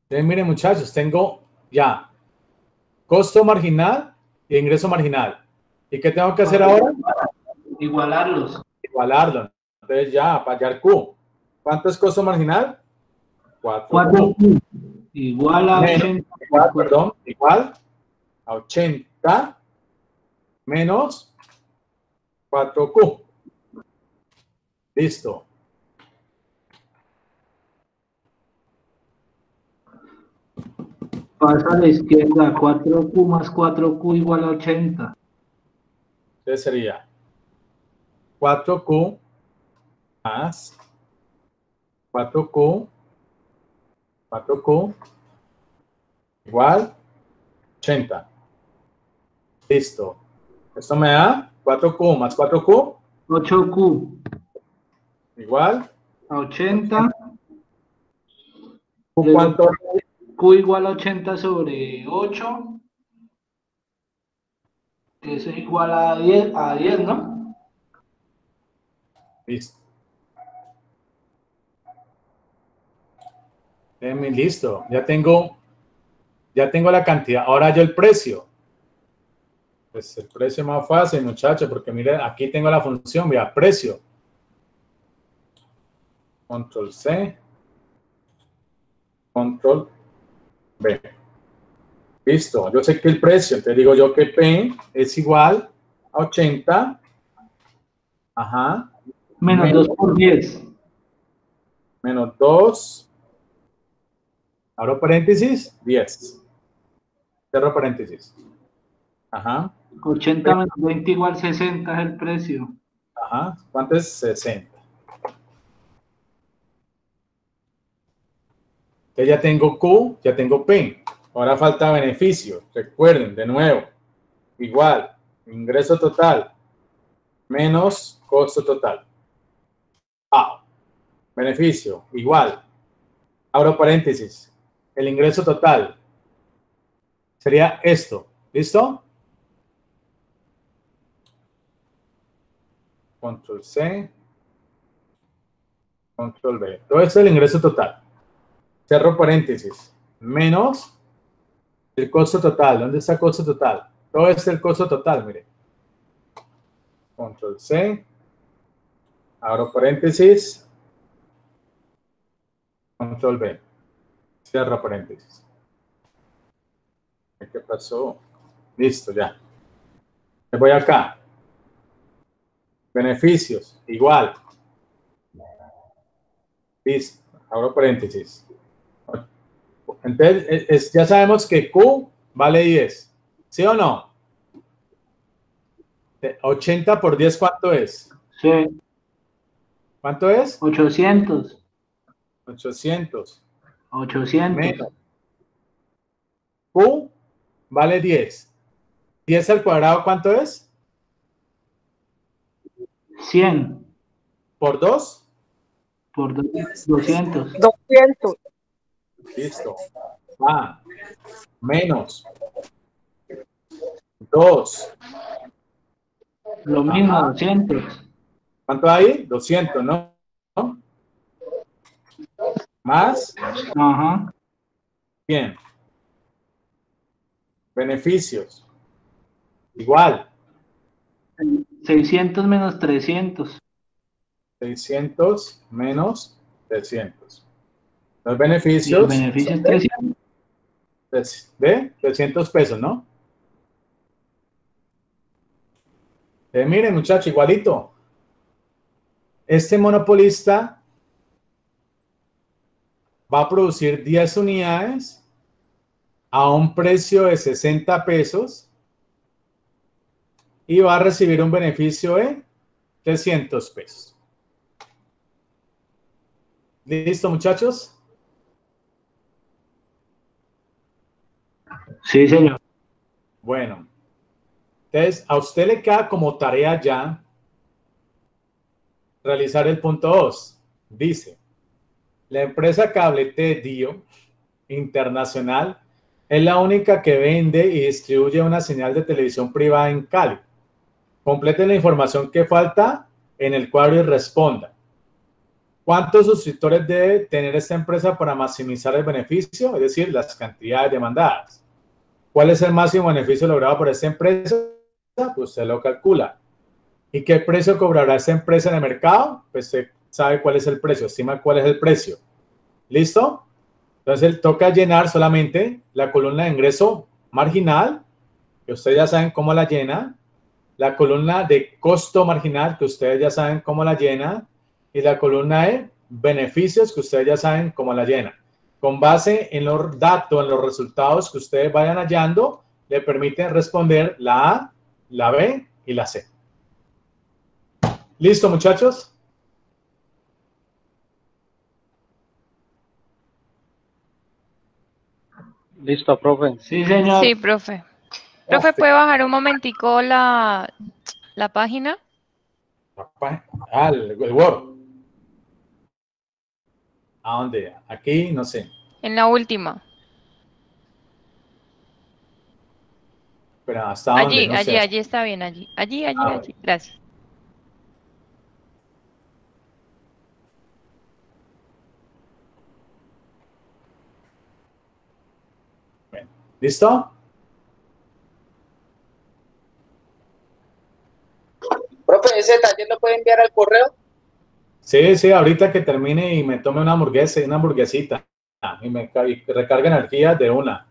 Speaker 1: Entonces, miren, muchachos, tengo ya costo marginal y ingreso marginal. ¿Y qué tengo que hacer ahora?
Speaker 5: Igualarlos.
Speaker 1: Igualarlo. Entonces ya, para hallar Q. ¿Cuánto es costo marginal? 4Q.
Speaker 5: 4Q. Igual a 80.
Speaker 1: Igual a 80 menos 4Q. Listo.
Speaker 5: Pasa a la izquierda. 4Q más 4Q igual a 80.
Speaker 1: Entonces sería 4Q más 4Q igual 80. Listo. Esto me da 4Q más 4Q.
Speaker 5: 8Q.
Speaker 1: Igual.
Speaker 5: A 80.
Speaker 1: ¿Q cuánto?
Speaker 5: Q igual a 80 sobre 8. Que eso es igual a 10, ¿no?
Speaker 1: Listo. Listo. Ya tengo la cantidad. Ahora yo el precio. Pues el precio es más fácil, muchachos, porque miren, aquí tengo la función, mira, precio. Control C. Control B. Listo. Yo sé que el precio, te digo yo que P es igual a 80. Ajá.
Speaker 5: Menos 2 por 10.
Speaker 1: Menos 2. Abro paréntesis, 10. Cierro paréntesis. Ajá.
Speaker 5: 80 menos 20 igual 60 es el precio.
Speaker 1: Ajá. ¿Cuánto es? 60. Entonces ya tengo Q, ya tengo P. Ahora falta beneficio. Recuerden, de nuevo, igual, ingreso total menos costo total. A. Beneficio, igual. Abro paréntesis. El ingreso total sería esto. ¿Listo? Control C. Control B. Todo esto es el ingreso total. Cierro paréntesis. Menos el costo total. ¿Dónde está el costo total? Todo esto es el costo total, mire. Control C. Abro paréntesis. Control B. Cierro paréntesis. ¿Qué pasó? Listo, ya. Me voy acá. Beneficios, igual. Listo, abro paréntesis. Entonces, ya sabemos que Q vale 10. ¿Sí o no? 80 por 10, ¿cuánto es?
Speaker 5: Sí.
Speaker 1: ¿Cuánto es?
Speaker 5: 800.
Speaker 1: 800.
Speaker 5: 800.
Speaker 1: Menos. Q vale 10. 10 al cuadrado, ¿cuánto es?
Speaker 5: 100.
Speaker 1: ¿Por 2?
Speaker 5: Por 200.
Speaker 9: 200.
Speaker 1: Listo. Ah, menos 2.
Speaker 5: Lo mismo, 200.
Speaker 1: ¿Cuánto hay? 200, ¿no? Más.
Speaker 5: Ajá.
Speaker 1: Bien. Beneficios. Igual.
Speaker 5: 600 menos 300.
Speaker 1: 600 menos 300. Los beneficios.
Speaker 5: Los beneficios 300.
Speaker 1: ¿De? 300 pesos, ¿no? Miren, muchachos, igualito. Este monopolista va a producir 10 unidades a un precio de 60 pesos y va a recibir un beneficio de 300 pesos. ¿Listo, muchachos?
Speaker 5: Sí, señor.
Speaker 1: Bueno. Entonces, a usted le queda como tarea ya realizar el punto 2. Dice, la empresa Cable Dio Internacional es la única que vende y distribuye una señal de televisión privada en Cali. Complete la información que falta en el cuadro y responda. ¿Cuántos suscriptores debe tener esta empresa para maximizar el beneficio? Es decir, las cantidades demandadas. ¿Cuál es el máximo beneficio logrado por esta empresa? Pues usted lo calcula. ¿Y qué precio cobrará esta empresa en el mercado? Pues usted sabe cuál es el precio, estima cuál es el precio. ¿Listo? Entonces, toca llenar solamente la columna de ingreso marginal, que ustedes ya saben cómo la llena, la columna de costo marginal, que ustedes ya saben cómo la llena, y la columna de beneficios, que ustedes ya saben cómo la llena. Con base en los datos, en los resultados que ustedes vayan hallando, le permiten responder la A, la B y la C. ¿Listo, muchachos?
Speaker 6: Listo, profe.
Speaker 5: Sí, señor.
Speaker 7: Sí, profe. Profe, ¿puede bajar un momentico la página?
Speaker 1: Ah, el Word. ¿A dónde? Aquí, no sé.
Speaker 7: En la última.
Speaker 1: Pero hasta dónde,
Speaker 7: Allí,
Speaker 1: no sé.
Speaker 7: allí está bien, allí. Allí. Gracias.
Speaker 1: Bueno, ¿listo?
Speaker 4: Profe, ¿ese taller lo puede enviar al correo?
Speaker 1: Sí, ahorita que termine y me tome una hamburguesita y me recargue energía de una.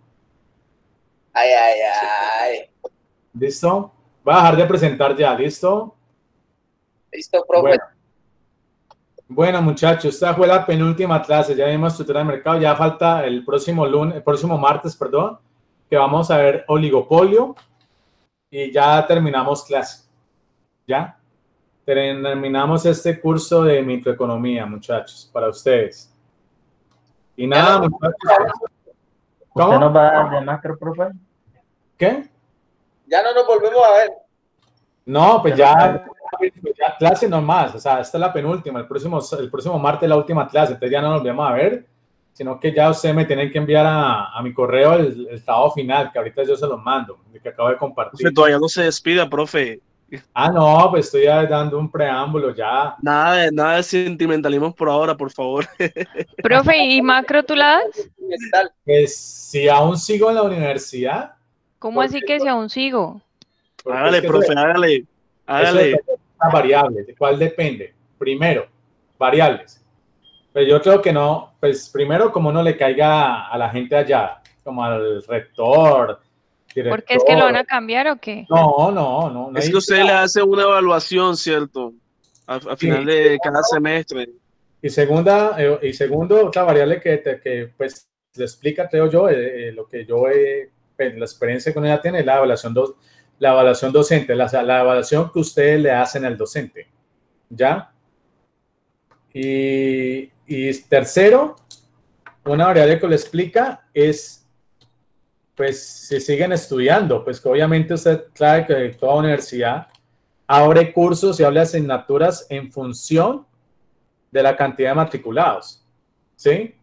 Speaker 4: Ay.
Speaker 1: ¿Listo? Voy a dejar de presentar ya, ¿listo?
Speaker 4: Listo, profe.
Speaker 1: Bueno, muchachos, esta fue la penúltima clase. Ya vimos estructura de mercado. Ya falta el próximo martes, que vamos a ver oligopolio y ya terminamos clase. ¿Ya? Terminamos este curso de microeconomía, muchachos, para ustedes. Y nada, muchachos. ¿Cómo?
Speaker 3: ¿Usted nos va a dar de macro, profe?
Speaker 1: ¿Qué?
Speaker 4: Ya no nos volvemos a ver.
Speaker 1: No, pues ya clase no más. O sea, esta es la penúltima. El próximo martes la última clase. Entonces ya no nos vamos a ver, sino que ya ustedes me tienen que enviar a mi correo el estado final, que ahorita yo se los mando, el que acabo de compartir.
Speaker 2: Profe, todavía no se despida, profe.
Speaker 1: Ah, no, pues estoy ya dando un preámbulo ya.
Speaker 2: Nada de sentimentalismo por ahora, por favor.
Speaker 7: Profe, ¿y macro tú la das?
Speaker 1: Pues si aún sigo en la universidad.
Speaker 7: ¿Cómo así que si aún sigo?
Speaker 2: Hágale, profe, hágale.
Speaker 1: Las variables, ¿de cuál depende? Primero, variables. Pero yo creo que no, pues primero como no le caiga a la gente allá, como al rector,
Speaker 7: ¿Porque es que lo van a cambiar o qué?
Speaker 1: No.
Speaker 2: Es que usted le hace una evaluación, ¿cierto? A final de cada semestre.
Speaker 1: Y segundo, otra variable que pues le explica, creo yo, lo que yo la experiencia que uno ya tiene, la evaluación docente, la evaluación que ustedes le hacen al docente, ¿ya? Y tercero, una variable que le explica es, pues, si siguen estudiando, pues que obviamente usted sabe que toda universidad abre cursos y abre asignaturas en función de la cantidad de matriculados, ¿sí?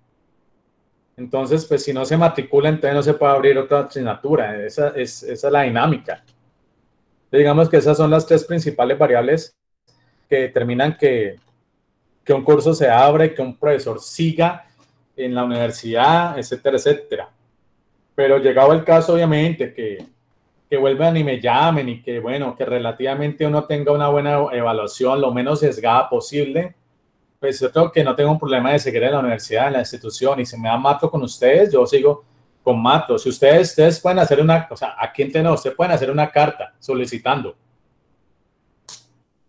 Speaker 1: Entonces, pues si no se matricula, entonces no se puede abrir otra asignatura. Esa es la dinámica. Digamos que esas son las tres principales variables que determinan que un curso se abre, que un profesor siga en la universidad, etcétera, etcétera. Pero llegado el caso, obviamente, que vuelvan y me llamen y que, bueno, que relativamente uno tenga una buena evaluación, lo menos sesgada posible, pues yo creo que no tengo un problema de seguir en la universidad, en la institución, y si me da matro con ustedes, yo sigo con matro. Si ustedes pueden hacer o sea, aquí entre ustedes pueden hacer una carta solicitando,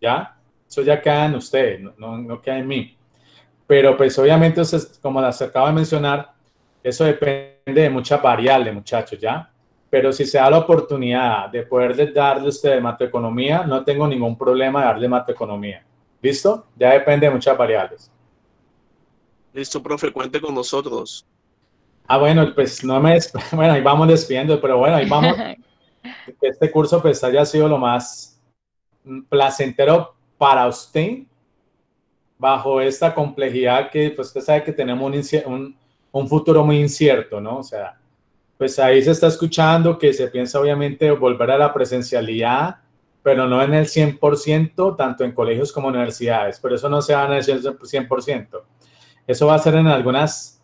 Speaker 1: ¿ya? Eso ya queda en ustedes, no queda en mí. Pero pues obviamente, como les acabo de mencionar, eso depende de muchas variables, muchachos, ¿ya? Pero si se da la oportunidad de poder darle a ustedes macroeconomía, no tengo ningún problema de darle macroeconomía. ¿Listo? Ya depende de muchas variables.
Speaker 2: Listo, profe, cuente con nosotros.
Speaker 1: Bueno, pues bueno, ahí vamos despidiendo, pero bueno, ahí vamos. Que este curso pues haya sido lo más placentero para usted, bajo esta complejidad que pues usted sabe que tenemos un futuro muy incierto, ¿no? O sea, pues ahí se está escuchando que se piensa obviamente volver a la presencialidad, pero no en el 100%, tanto en colegios como universidades. Pero eso no se va a hacer el 100%. Eso va a ser en algunos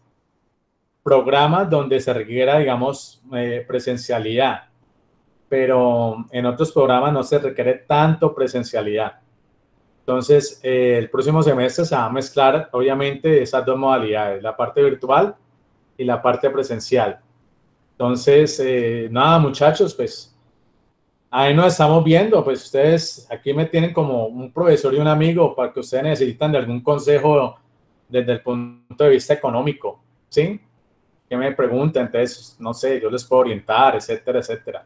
Speaker 1: programas donde se requiera, digamos, presencialidad. Pero en otros programas no se requiere tanto presencialidad. Entonces, el próximo semestre se va a mezclar, obviamente, esas dos modalidades, la parte virtual y la parte presencial. Entonces, nada, muchachos, pues ahí nos estamos viendo. Pues ustedes aquí me tienen como un profesor y un amigo para que ustedes necesitan de algún consejo desde el punto de vista económico, ¿sí? Que me pregunten, entonces, no sé, yo les puedo orientar, etcétera, etcétera.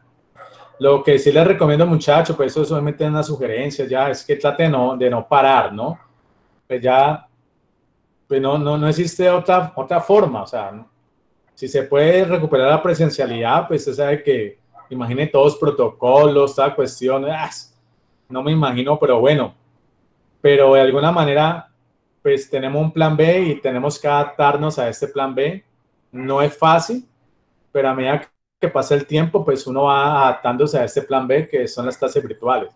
Speaker 1: Lo que sí les recomiendo, muchachos, pues eso es solamente una sugerencia, ya, es que traten de no parar, ¿no? Pues ya, pues no existe otra forma, o sea, ¿no? Si se puede recuperar la presencialidad, pues usted sabe que, imagine todos los protocolos, toda cuestión, no me imagino, pero bueno, pero de alguna manera, pues tenemos un plan B y tenemos que adaptarnos a este plan B. No es fácil, pero a medida que pasa el tiempo, pues uno va adaptándose a este plan B, que son las clases virtuales.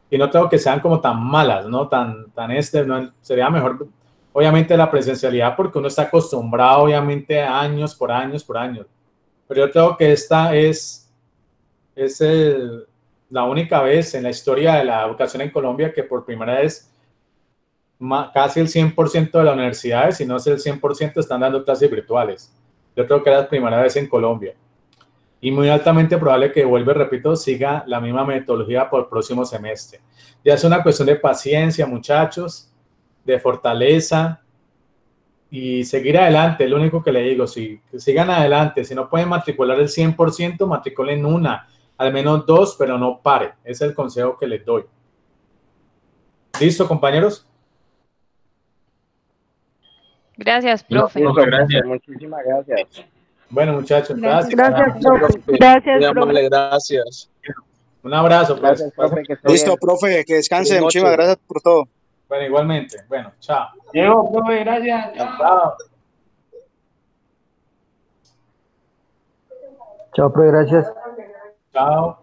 Speaker 1: Y no creo que sean como tan malas, ¿no? No, sería mejor, obviamente, la presencialidad, porque uno está acostumbrado, obviamente, años por años. Pero yo creo que esta es la única vez en la historia de la educación en Colombia que por primera vez casi el 100% de las universidades, si no es el 100%, están dando clases virtuales. Yo creo que es la primera vez en Colombia. Y muy altamente probable que, vuelvo y repito, siga la misma metodología por el próximo semestre. Ya es una cuestión de paciencia, muchachos, de fortaleza y seguir adelante. Lo único que le digo, si sigan adelante, si no pueden matricular el 100%, matriculen al menos 2, pero no pare. Ese es el consejo que les doy. ¿Listo, compañeros?
Speaker 7: Gracias, profe.
Speaker 11: Gracias. Muchísimas gracias.
Speaker 1: Bueno, muchachos, gracias.
Speaker 9: Gracias, profe. Gracias,
Speaker 2: Muy
Speaker 9: profe.
Speaker 2: amable, gracias.
Speaker 1: Un abrazo.
Speaker 11: Gracias, profe. Que esté
Speaker 13: Listo,
Speaker 11: bien.
Speaker 13: profe, que descanse.
Speaker 11: Buenas
Speaker 13: Muchísimas
Speaker 11: noches.
Speaker 13: gracias por todo.
Speaker 1: Bueno, igualmente. Bueno, chao.
Speaker 5: Diego, profe, gracias.
Speaker 1: Chao.
Speaker 3: Chao, profe, gracias.
Speaker 1: Chao.